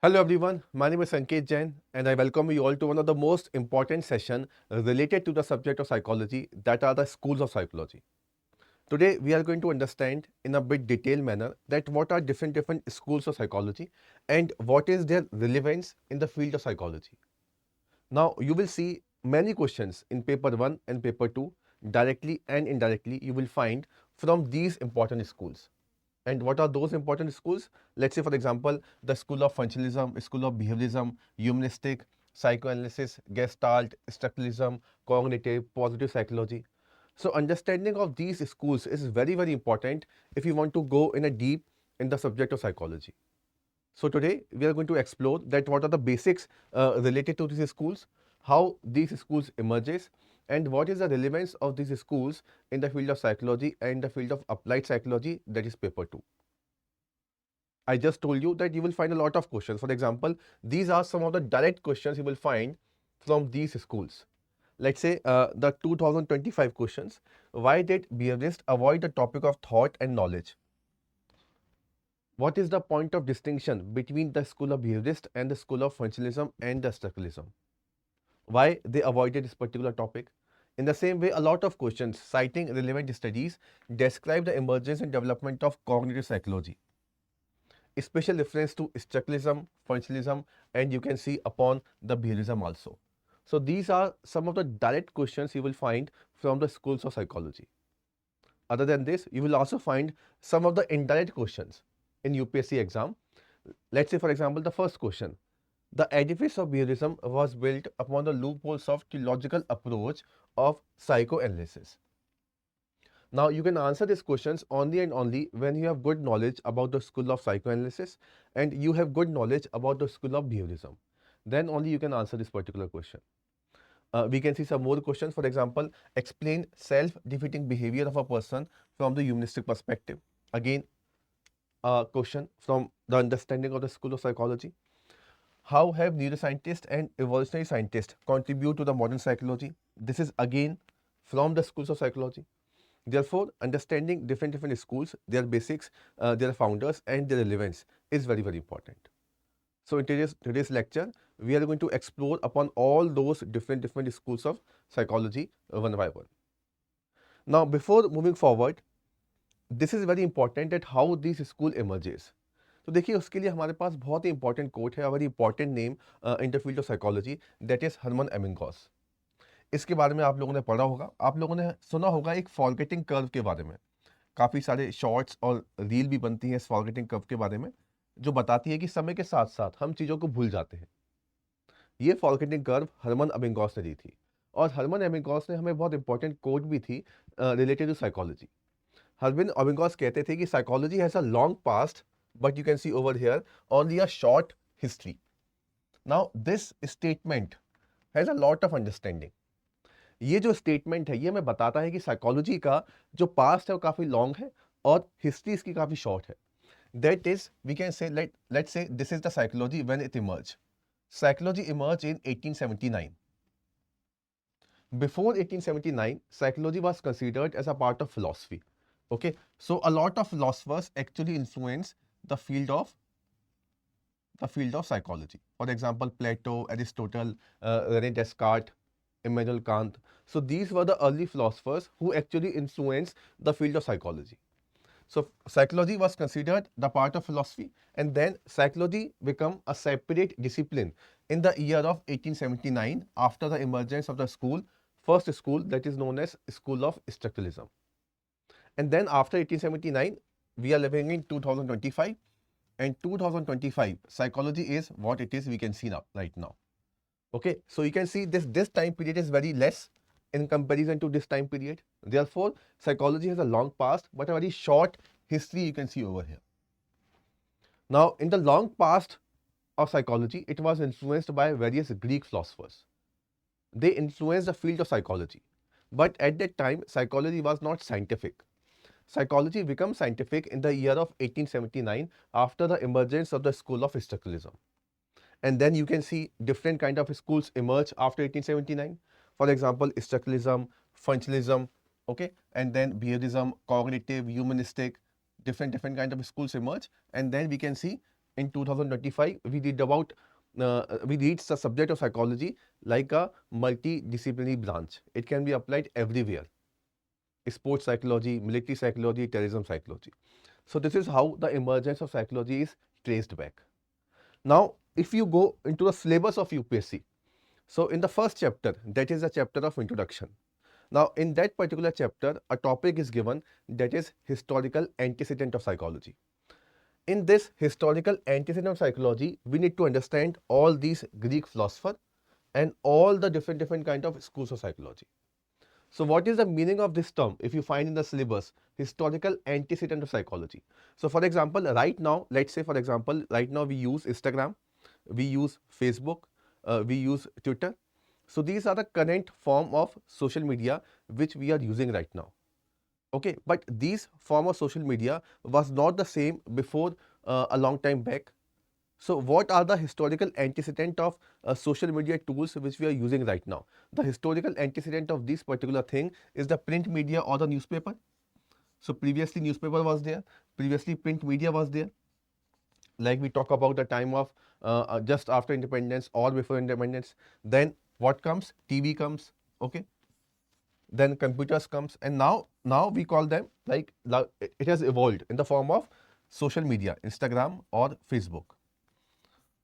Hello everyone, my name is Sanket Jain and I welcome you all to one of the most important session related to the subject of psychology, that are the schools of psychology. Today we are going to understand in a bit detailed manner that what are different schools of psychology and what is their relevance in the field of psychology. Now you will see many questions in paper 1 and paper 2, directly and indirectly you will find from these important schools. And what are those important schools? Let's say, for example, the school of functionalism, school of behaviorism, humanistic, psychoanalysis, gestalt, structuralism, cognitive, positive psychology. So, understanding of these schools is very important if you want to go in a deep in the subject of psychology. So, today we are going to explore that what are the basics related to these schools, how these schools emerges, and what is the relevance of these schools in the field of psychology and the field of applied psychology, that is paper 2. I just told you that you will find a lot of questions. For example, these are some of the direct questions you will find from these schools. Let's say the 2025 questions. Why did behaviorists avoid the topic of thought and knowledge? What is the point of distinction between the school of behaviorist and the school of functionalism and the structuralism? Why they avoided this particular topic? In the same way, a lot of questions citing relevant studies describe the emergence and development of cognitive psychology. Special reference to structuralism, functionalism, and you can see upon the behaviorism also. So these are some of the direct questions you will find from the schools of psychology. Other than this, you will also find some of the indirect questions in UPSC exam. Let's say, for example, the first question. The edifice of behaviorism was built upon the loopholes of theological approach of psychoanalysis. Now, you can answer these questions only and only when you have good knowledge about the school of psychoanalysis and you have good knowledge about the school of behaviorism. Then only you can answer this particular question. We can see some more questions. For example, explain self-defeating behavior of a person from the humanistic perspective. Again, a question from the understanding of the school of psychology. How have neuroscientists and evolutionary scientists contribute to the modern psychology? This is again from the schools of psychology. Therefore, understanding different schools, their basics, their founders, and their relevance is very important. So, in today's lecture, we are going to explore upon all those different schools of psychology one by one. Now, before moving forward, this is very important that how this school emerges. तो देखिए उसके लिए हमारे पास बहुत ही important quote है, very important name in the field of psychology, that is Hermann एमिंगॉस. इसके बारे में आप लोगों ने पढ़ा होगा, आप लोगों ने सुना होगा एक फॉरगेटिंग कर्व के बारे में. काफ़ी सारे शॉर्ट्स और रील भी बनती हैं इस फॉरगेटिंग कर्व के बारे में, जो बताती है कि समय के साथ साथ हम चीज़ों को भूल जाते हैं. ये फॉरगेटिंग कर्व हरमन एमिंगॉस ने दी थी, और हरमन एमिंगॉस ने हमें बहुत इंपॉर्टेंट कोट भी थी रिलेटेड टू साइकोलॉजी. हरमन एमिंगॉस कहते थे कि psychology has a long past, but you can see over here only a short history. Now this statement has a lot of understanding. ये जो स्टेटमेंट है ये हमें बताता है कि साइकोलॉजी का जो पास्ट है वो काफ़ी लॉन्ग है और हिस्ट्री इसकी काफ़ी शॉर्ट है. That is we can say let's say this is the psychology when it emerge. Psychology emerged in 1879. Before 1879, psychology was considered as a part of philosophy. Okay, so a lot of philosophers actually influenced the field of psychology. For example, Plato, Aristotle, René Descartes, Immanuel Kant. So these were the early philosophers who actually influenced the field of psychology. So psychology was considered the part of philosophy, and then psychology became a separate discipline in the year of 1879 after the emergence of the first school that is known as School of Structuralism. And then after 1879, we are living in 2025, and 2025 psychology is what it is we can see now right now. Okay, so you can see this time period is very less in comparison to this time period. Therefore, psychology has a long past but a very short history you can see over here. Now, in the long past of psychology, it was influenced by various Greek philosophers. They influenced the field of psychology. But at that time, psychology was not scientific. Psychology became scientific in the year of 1879 after the emergence of the school of structuralism. And then you can see different kind of schools emerge after 1879. For example, structuralism, functionalism, okay, and then behaviorism, cognitive, humanistic, different kind of schools emerge. And then we can see in 2025, we reached the subject of psychology like a multidisciplinary branch. It can be applied everywhere: sports psychology, military psychology, terrorism psychology. So this is how the emergence of psychology is traced back. Now, if you go into the syllabus of UPSC, so in the first chapter, that is the chapter of introduction. Now, in that particular chapter, a topic is given, that is historical antecedent of psychology. In this historical antecedent of psychology, we need to understand all these Greek philosophers and all the different kind of schools of psychology. So what is the meaning of this term if you find in the syllabus, historical antecedent of psychology? So for example, right now, let's say for example, right now we use Instagram, we use Facebook, we use Twitter. So these are the current form of social media which we are using right now. Okay, but these form of social media was not the same before a long time back. So what are the historical antecedent of social media tools which we are using right now? The historical antecedent of this particular thing is the print media or the newspaper. So previously newspaper was there, previously print media was there. Like we talk about the time of just after independence or before independence. Then what comes? TV comes, okay. Then computers comes, and now we call them like it has evolved in the form of social media, Instagram or Facebook.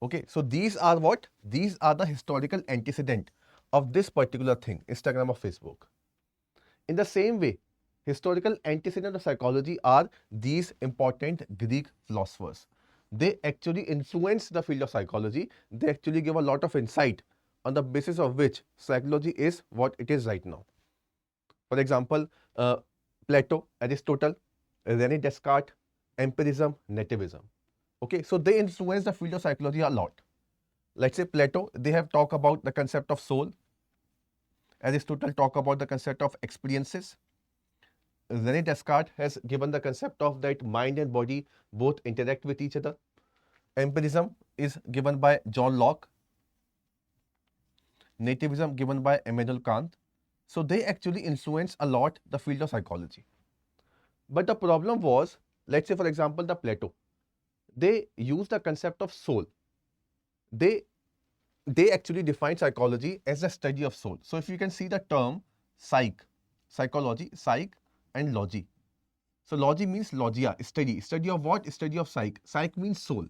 Okay, so these are what? These are the historical antecedent of this particular thing, Instagram or Facebook. In the same way, historical antecedent of psychology are these important Greek philosophers. They actually influence the field of psychology. They actually give a lot of insight on the basis of which psychology is what it is right now. For example, Plato, Aristotle, René Descartes, empirism, nativism. Okay, so they influence the field of psychology a lot. Let's say Plato, they have talked about the concept of soul. Aristotle talk about the concept of experiences. René Descartes has given the concept of that mind and body both interact with each other. Empirism is given by John Locke. Nativism given by Immanuel Kant. So they actually influence a lot the field of psychology. But the problem was, let's say for example, the Plato, they use the concept of soul. They actually define psychology as the study of soul. So if you can see the term psychology, psych and logy. So logy means logia, study. Study of what? Study of psych. Psych means soul.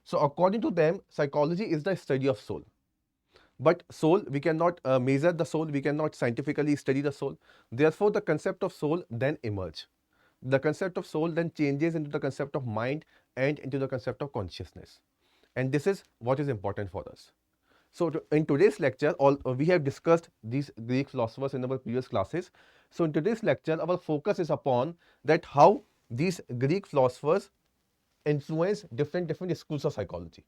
So according to them, psychology is the study of soul. But soul, we cannot measure the soul, we cannot scientifically study the soul. Therefore, the concept of soul then emerge. The concept of soul then changes into the concept of mind and into the concept of consciousness. And this is what is important for us. So in today's lecture, we have discussed these Greek philosophers in our previous classes. So in today's lecture, our focus is upon that how these Greek philosophers influence different schools of psychology.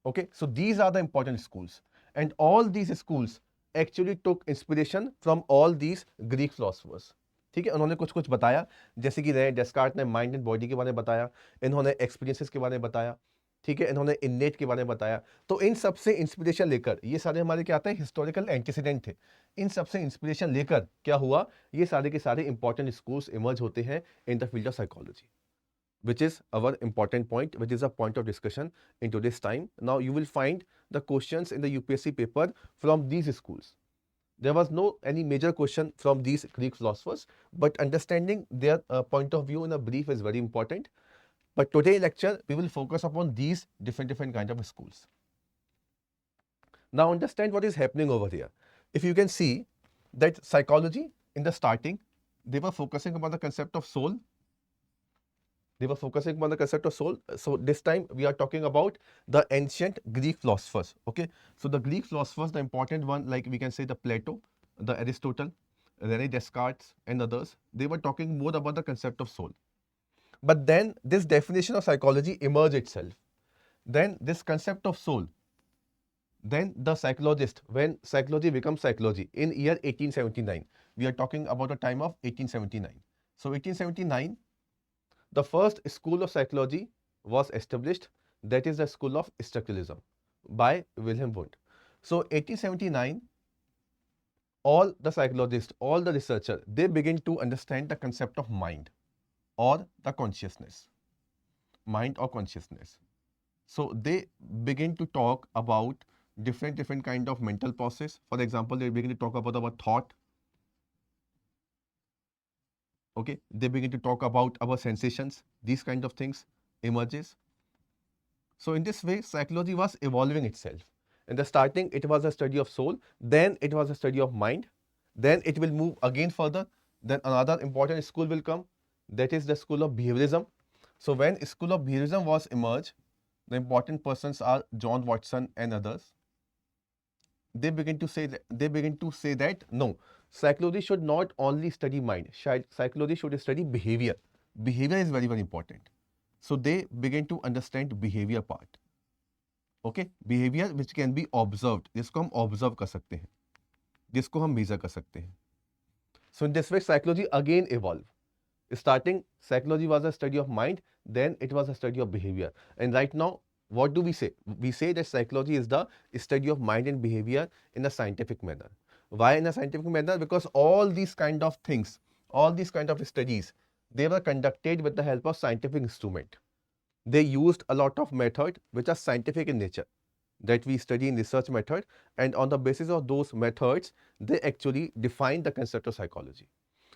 Okay, so these are the important schools, and all these schools actually took inspiration from all these Greek philosophers. ठीक है, उन्होंने कुछ कुछ बताया, जैसे कि डेस्कार्ट ने mind and body के बारे में बताया, इन्होंने एक्सपीरियंसेस के बारे में बताया, ठीक है, इन्होंने इन्नेट के बारे में बताया. तो इन सब से इंस्पिरेशन लेकर ये सारे हमारे क्या आते हैं, हिस्टोरिकल एंटीसीडेंट थे. इन सब से इंस्पिरेशन लेकर क्या हुआ, ये सारे के सारे इंपॉर्टेंट स्कूल्स इमर्ज होते हैं इन the field of psychology, which is our important point, which is a point of discussion in today's time. Now you will find the questions in the UPSC paper from these schools. There was no any major question from these Greek philosophers, but understanding their point of view in a brief is very important. But today lecture, we will focus upon these different kind of schools. Now understand what is happening over here. If you can see that psychology in the starting, they were focusing upon the concept of soul. They were focusing on the concept of soul. So this time we are talking about the ancient Greek philosophers. Okay, so the Greek philosophers, the important one, like we can say the Plato, the Aristotle, René Descartes, and others, they were talking more about the concept of soul. But then this definition of psychology emerged itself. Then this concept of soul. Then the psychologist, when psychology becomes psychology in year 1879, we are talking about the time of 1879. So 1879. The first school of psychology was established, that is the school of structuralism by Wilhelm Wundt. So 1879, all the psychologists, all the researchers, they begin to understand the concept of mind or the consciousness. Mind or consciousness. So they begin to talk about different kind of mental process. For example, they begin to talk about our thought. Okay, they begin to talk about our sensations. These kind of things emerges. So in this way, psychology was evolving itself. In the starting, it was a study of soul. Then it was a study of mind. Then it will move again further. Then another important school will come. That is the school of behaviorism. So when school of behaviorism was emerged, the important persons are John Watson and others. They begin to say that no, psychology should not only study mind. Psychology should study behavior. Behavior is very important. So they begin to understand behavior part. Okay, behavior which can be observed, जिसको हम observe कर सकते हैं, जिसको हम measure कर सकते हैं. So in this way, psychology again evolved. Starting, psychology was a study of mind, then it was a study of behavior. And right now, what do we say? We say that psychology is the study of mind and behavior in a scientific manner. Why in a scientific manner? Because all these kind of things, all these kind of studies, they were conducted with the help of scientific instrument. They used a lot of method which are scientific in nature, that we study in research method, and on the basis of those methods, they actually define the concept of psychology.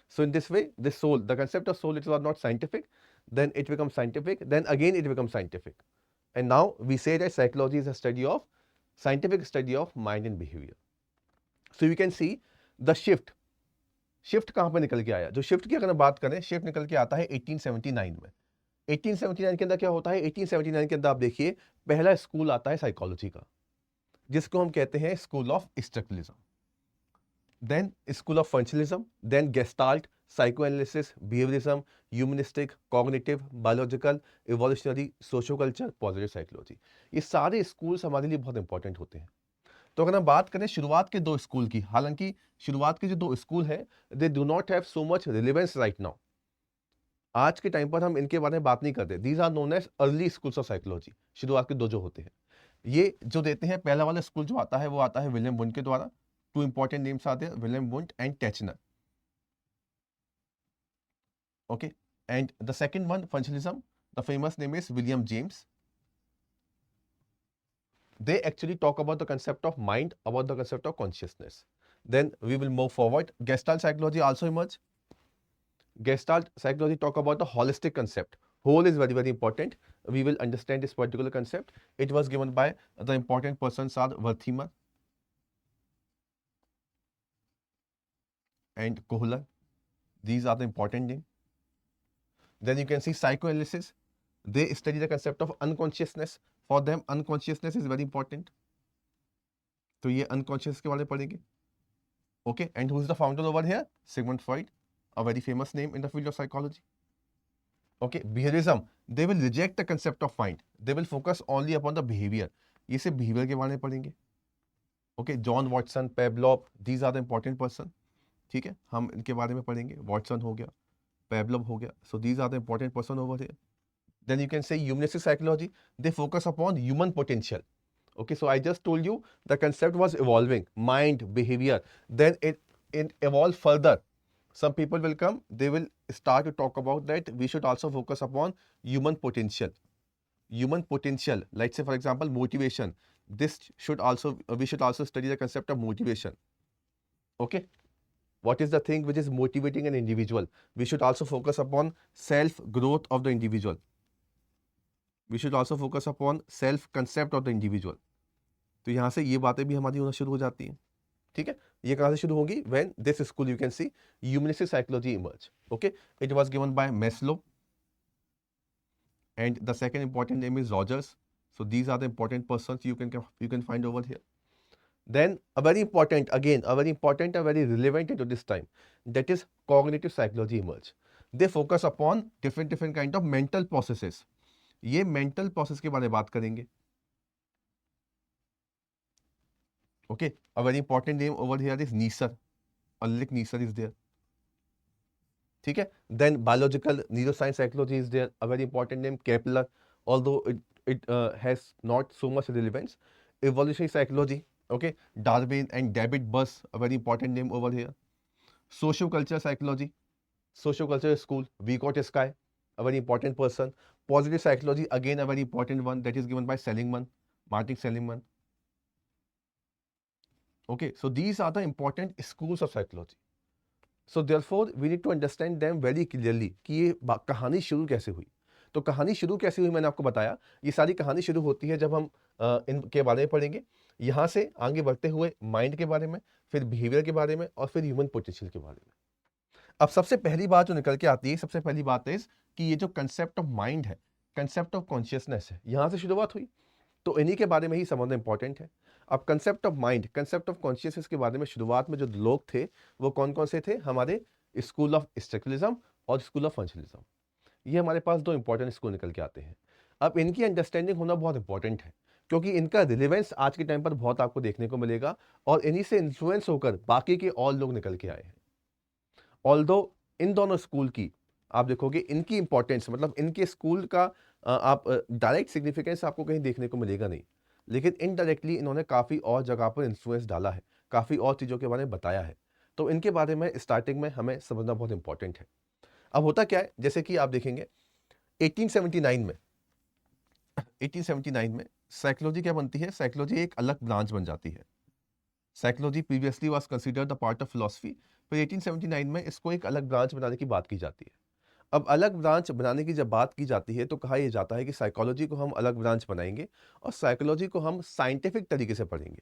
So in this way, the soul, the concept of soul, it was not scientific, then it becomes scientific, then again it becomes scientific. And now we say that psychology is a study of, scientific study of mind and behavior. So you can see the shift. Shift कहाँ पर निकल के आया? जो shift की अगर बात करें, शिफ्ट निकल के आता है 1879 में. 1879 के अंदर क्या होता है? 1879 के अंदर आप देखिए पहला स्कूल आता है साइकोलॉजी का, जिसको हम कहते हैं school of structuralism. Then school of functionalism, then gestalt, psychoanalysis, behaviourism, humanistic, cognitive, biological, evolutionary, socio culture, positive psychology. ये सारे स्कूल्स हमारे लिए बहुत इंपॉर्टेंट होते हैं. तो अगर हम बात करें शुरुआत के दो स्कूल की, हालांकि शुरुआत के जो दो स्कूल हैं, they do not have so much relevance right now. आज के टाइम पर हम इनके बारे में बात नहीं करते. These are known as early schools of psychology. शुरुआत के दो जो होते हैं, ये जो देते हैं, पहला वाला स्कूल जो आता है वो आता है विलियम वुंड के द्वारा. टू इंपॉर्टेंट नेम्स आते हैं, William Wundt and Titchener. Okay, and the second one functionalism, the famous name is William James. They actually talk about the concept of mind, about the concept of consciousness. Then we will move forward. Gestalt psychology also emerged. Gestalt psychology talk about the holistic concept. Whole is very, very important. We will understand this particular concept. It was given by the important persons are Wertheimer and Kohler. These are the important names. Then you can see psychoanalysis. They study the concept of unconsciousness. For them, unconsciousness is very important. तो ये unconscious के बारे में पढ़ेंगे. Okay, and who is the founder over here? Sigmund Freud, a very famous name in the field of psychology. Okay, behaviorism. They will reject the concept of mind. They will focus only upon the behavior. ये सिर्फ behavior के बारे में पढ़ेंगे. Okay, John Watson, Pavlov, these are the important person. ठीक है, हम इनके बारे में पढ़ेंगे. Watson हो गया, Pavlov हो गया. So these are the important person over here. Then you can say humanistic psychology. They focus upon human potential. Okay, so I just told you the concept was evolving, mind, behavior. Then it evolved further. Some people will come, they will start to talk about that we should also focus upon human potential. Human potential, like say for example motivation. This should also, we should also study the concept of motivation. Okay, what is the thing which is motivating an individual? We should also focus upon self growth of the individual. We should also focus upon self concept of the individual. तो यहाँ से ये बातें भी हमारी होना शुरू हो जाती हैं. ठीक है, ये कहाँ से शुरू होंगी? When this school you can see humanistic psychology emerge. Okay, it was given by Maslow, and the second important name is Rogers. So these are the important persons you can find over here. Then a very important, again a very important and very relevant into this time, that is cognitive psychology emerge. They focus upon different kind of mental processes. ये mental process के बारे में बात करेंगे. Okay, a very important name over here is Neisser. Ulrich Neisser is there. ठीक है. Then biological neuroscience psychology is there. A very important name Kepler, although it has not so much relevance. Evolutionary psychology. Okay, Darwin and David Buss, a very important name over here. Sociocultural psychology, sociocultural school, Vygotsky, a very important person. Positive psychology, again a very important one, that is given by Seligman, Martin Seligman. Okay, so these are the important schools of psychology. So therefore we need to understand them very clearly कि ये कहानी शुरू कैसे हुई. तो कहानी शुरू कैसे हुई मैंने आपको बताया. ये सारी कहानी शुरू होती है जब हम इनके बारे में पढ़ेंगे. यहाँ से आगे बढ़ते हुए माइंड के बारे में, फिर बिहेवियर के बारे में, और फिर ह्यूमन पोटेंशियल के बारे में. अब सबसे पहली बात जो निकल के आती है, सबसे पहली बात है कि ये जो कंसेप्ट ऑफ माइंड है, कंसेप्ट ऑफ कॉन्शियसनेस है, यहाँ से शुरुआत हुई. तो इन्हीं के बारे में ही समझना इंपॉर्टेंट है. अब concept of mind, concept of consciousness के बारे में शुरुआत में जो लोग थे वो कौन कौन से थे? हमारे स्कूल ऑफ स्ट्रक्चरलिज्म और स्कूल ऑफ फंक्शनलिज्म. ये हमारे पास दो इंपॉर्टेंट स्कूल निकल के आते हैं. अब इनकी अंडरस्टैंडिंग होना बहुत इंपॉर्टेंट है क्योंकि इनका रिलेवेंस आज के टाइम पर बहुत आपको देखने को मिलेगा और इन्हीं से इन्फ्लुएंस होकर बाकी के और लोग निकल के आए हैं. ऑल्दो इन दोनों स्कूल की आप देखोगे इनकी इंपॉर्टेंस, मतलब इनके स्कूल का आप डायरेक्ट सिग्निफिकेंस आपको कहीं देखने को मिलेगा नहीं, लेकिन इनडायरेक्टली इन्होंने काफ़ी और जगह पर इन्फ्लुएंस डाला है, काफ़ी और चीज़ों के बारे में बताया है. तो इनके बारे में स्टार्टिंग में हमें समझना बहुत इंपॉर्टेंट है. अब होता क्या है, जैसे कि आप देखेंगे 1879 में साइकोलॉजी क्या बनती है? साइकोलॉजी एक अलग ब्रांच बन जाती है. Psychology previously was considered the part of philosophy, फिर 1879 में इसको एक अलग ब्रांच बनाने की बात की जाती है. अब अलग ब्रांच बनाने की जब बात की जाती है तो कहा यह जाता है कि साइकोलॉजी को हम अलग ब्रांच बनाएंगे और साइकोलॉजी को हम साइंटिफिक तरीके से पढ़ेंगे.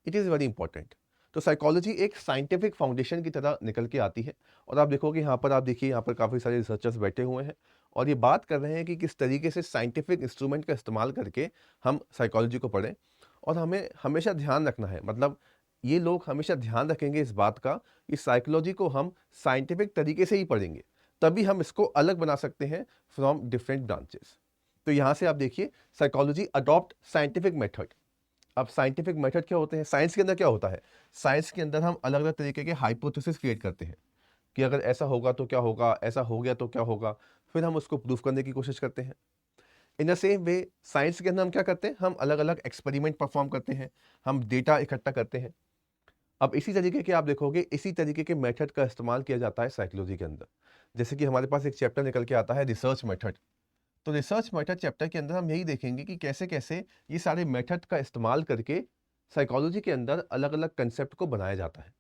It is very important. तो साइकोलॉजी एक साइंटिफिक फाउंडेशन की तरह निकल के आती है और आप देखोगे यहाँ पर, आप देखिए यहाँ पर काफ़ी सारे रिसर्चर्स बैठे हुए हैं और ये बात कर रहे हैं कि किस तरीके से साइंटिफिक इंस्ट्रूमेंट का इस्तेमाल करके हम साइकोलॉजी को पढ़ें. और हमें हमेशा ध्यान रखना है, मतलब ये लोग हमेशा ध्यान रखेंगे इस बात का कि साइकोलॉजी को हम साइंटिफिक तरीके से ही पढ़ेंगे, तभी हम इसको अलग बना सकते हैं फ्रॉम डिफरेंट ब्रांचेस. तो यहाँ से आप देखिए साइकोलॉजी अडॉप्ट साइंटिफिक मेथड. अब साइंटिफिक मेथड क्या होते हैं? साइंस के अंदर क्या होता है? साइंस के अंदर हम अलग अलग तरीके के हाइपोथेसिस क्रिएट करते हैं कि अगर ऐसा होगा तो क्या होगा, ऐसा हो गया तो क्या होगा, फिर हम उसको प्रूफ करने की कोशिश करते हैं. In the same way science के अंदर हम क्या करते हैं? हम अलग अलग एक्सपेरिमेंट परफॉर्म करते हैं, हम डेटा इकट्ठा करते हैं. अब इसी तरीके के आप देखोगे इसी तरीके के मेथड का इस्तेमाल किया जाता है साइकोलॉजी के अंदर. जैसे कि हमारे पास एक चैप्टर निकल के आता है रिसर्च मेथड. तो रिसर्च मेथड चैप्टर के अंदर हम यही देखेंगे कि कैसे कैसे ये सारे मेथड का इस्तेमाल करके साइकोलॉजी के अंदर अलग अलग कंसेप्ट को बनाया जाता है.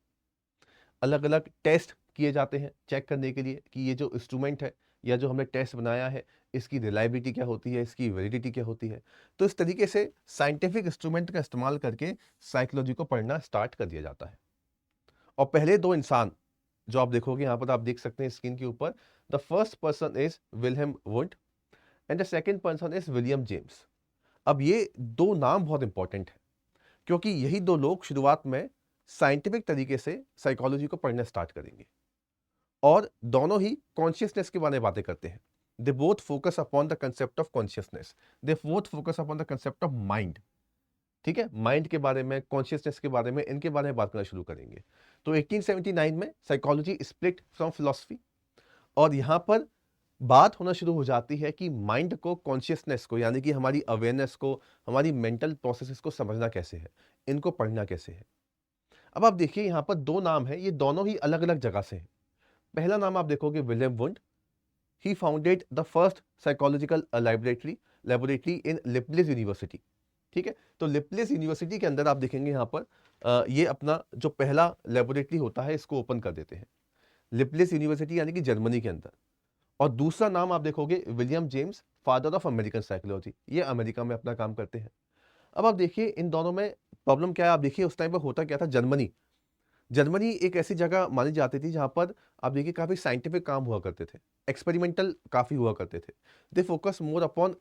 अलग अलग टेस्ट किए जाते हैं चेक करने के लिए कि ये जो इंस्ट्रूमेंट है या जो हमने टेस्ट बनाया है इसकी रिलायबिलिटी क्या होती है, इसकी वैलिडिटी क्या होती है. तो इस तरीके से साइंटिफिक इंस्ट्रूमेंट का इस्तेमाल करके साइकोलॉजी को पढ़ना स्टार्ट कर दिया जाता है. और पहले दो इंसान जो आप देखोगे यहाँ पर, आप देख सकते हैं स्क्रीन के ऊपर, the first person is Wilhelm would and the second person is William James. अब ये दो नाम बहुत इंपॉर्टेंट है क्योंकि यही दो लोग शुरुआत में साइंटिफिक तरीके से साइकोलॉजी को पढ़ना स्टार्ट करेंगे और दोनों ही कॉन्शियसनेस के बारे में बातें करते हैं. They both focus upon the concept of consciousness, they both focus upon the concept of mind. ठीक है, माइंड के बारे में, कॉन्शियसनेस के बारे में, इनके बारे में बात करना शुरू करेंगे. तो 1879 में साइकोलॉजी स्प्लिट फ्रॉम फिलॉसफी और यहाँ पर बात होना शुरू हो जाती है कि माइंड को, कॉन्शियसनेस को, यानी कि हमारी अवेयरनेस को, हमारी मेंटल प्रोसेसेस को समझना कैसे है, इनको पढ़ना कैसे है. अब आप देखिए यहाँ पर दो नाम है, ये दोनों ही अलग अलग जगह से हैं. पहला नाम आप देखोगे William Wundt. He founded the first psychological laboratory in Leipzig university. ठीक है, तो लिपलिस यूनिवर्सिटी के अंदर आप देखेंगे यहाँ पर ये अपना जो पहला लेबोरेटरी होता है इसको ओपन कर देते हैं. लिपलिस यूनिवर्सिटी यानी कि जर्मनी के अंदर. और दूसरा नाम आप देखोगे William James, father of American psychology. ये अमेरिका में अपना काम करते हैं. अब आप देखिए इन दोनों में प्रॉब्लम क्या है. आप देखिए उस टाइम पर होता क्या था. जर्मनी एक ऐसी जगह मानी जाती थी जहां पर आप देखिए काफ़ी साइंटिफिक काम हुआ करते थे, एक्सपेरिमेंटल काफ़ी हुआ करते थे. They focus more upon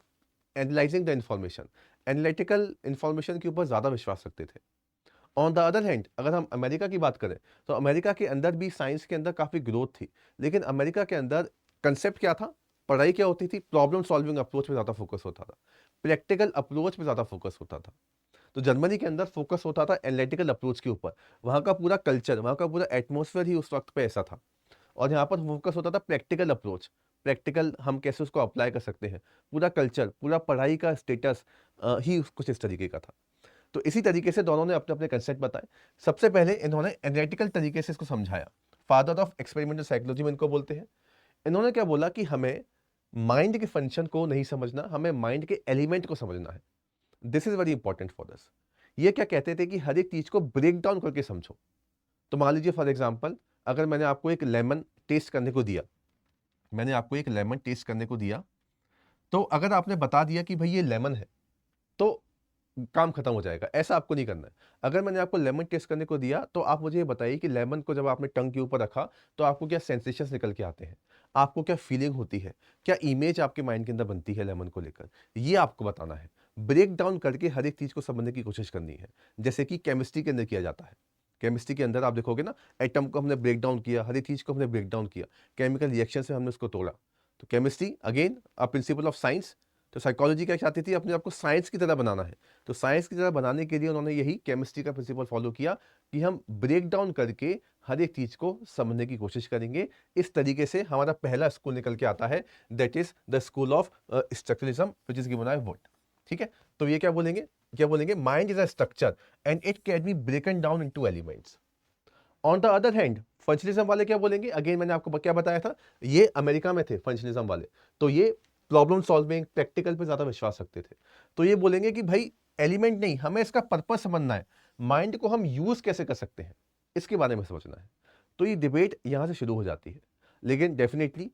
analysing the information, analytical information के ऊपर ज़्यादा विश्वास रखते थे. ऑन द अदर हैंड अगर हम अमेरिका की बात करें तो अमेरिका के अंदर भी साइंस के अंदर काफ़ी ग्रोथ थी, लेकिन अमेरिका के अंदर कंसेप्ट क्या था, पढ़ाई क्या होती थी, प्रॉब्लम सॉल्विंग अप्रोच पे ज़्यादा फोकस होता था, प्रैक्टिकल अप्रोच पे ज़्यादा फोकस होता था. तो जर्मनी के अंदर फोकस होता था एनालिटिकल अप्रोच के ऊपर. वहाँ का पूरा कल्चर, वहाँ का पूरा एटमॉस्फेयर ही उस वक्त पे ऐसा था. और यहाँ पर फोकस होता था प्रैक्टिकल अप्रोच, प्रैक्टिकल हम कैसे उसको अप्लाई कर सकते हैं. पूरा कल्चर, पूरा पढ़ाई का स्टेटस ही कुछ इस तरीके का था. तो इसी तरीके से दोनों ने अपने अपने कंसेप्ट बताए. सबसे पहले इन्होंने एनालिटिकल तरीके से इसको समझाया. फादर ऑफ एक्सपेरिमेंटल साइकोलॉजी में इनको बोलते हैं. इन्होंने क्या बोला कि हमें माइंड के फंक्शन को नहीं समझना, हमें माइंड के एलिमेंट को समझना है। This is very important for this. ये क्या कहते थे कि हर एक चीज को ब्रेक डाउन करके समझो। तो मान लीजिए फॉर एग्जाम्पल, अगर मैंने आपको एक लेमन टेस्ट करने को दिया, मैंने आपको एक लेमन टेस्ट करने को दिया, तो अगर आपने बता दिया कि भाई ये लेमन है, तो काम खत्म हो जाएगा। ऐसा आपको नहीं करना है। अगर मैंने आपको लेमन टेस्ट करने को दिया, तो आप मुझे ये बताइए कि लेमन को जब आपने टंग के ऊपर रखा, तो आपको क्या सेंसेशंस निकल के आते हैं, आपको क्या फीलिंग होती है, क्या इमेज आपके माइंड के अंदर बनती है लेमन को लेकर, ये आपको बताना है। ब्रेक डाउन करके हर एक चीज को समझने की कोशिश करनी है, जैसे कि केमिस्ट्री के अंदर किया जाता है। केमिस्ट्री के अंदर आप देखोगे ना, एटम को हमने ब्रेक डाउन किया, हर एक चीज को हमने ब्रेक डाउन किया, केमिकल रिएक्शन से हमने उसको तोड़ा। तो chemistry again a principle of science. तो साइकोलॉजी क्या चाहती थी, अपने आप को साइंस की तरह बनाना है। तो साइंस की तरह बनाने के लिए उन्होंने यही केमिस्ट्री का प्रिंसिपल फॉलो किया कि हम ब्रेक डाउन करके हर एक चीज को समझने की कोशिश करेंगे। इस तरीके से हमारा पहला स्कूल निकल के आता है, that is the school of structuralism which is given by would. ठीक है, तो ये क्या बोलेंगे, mind is a structure and it can be ब्रेकन down into elements. On the other hand functionalism वाले क्या बोलेंगे, अगेन मैंने आपको क्या बताया था, ये अमेरिका में थे फंक्शनलिज्म वाले, तो ये प्रॉब्लम सॉल्विंग प्रैक्टिकल पे ज्यादा विश्वास रखते थे। तो ये बोलेंगे कि भाई एलिमेंट नहीं, हमें इसका पर्पस समझना है, माइंड को हम यूज कैसे कर सकते हैं, इसके बारे में समझना है। तो ये डिबेट यहां से शुरू हो जाती है, लेकिन डेफिनेटली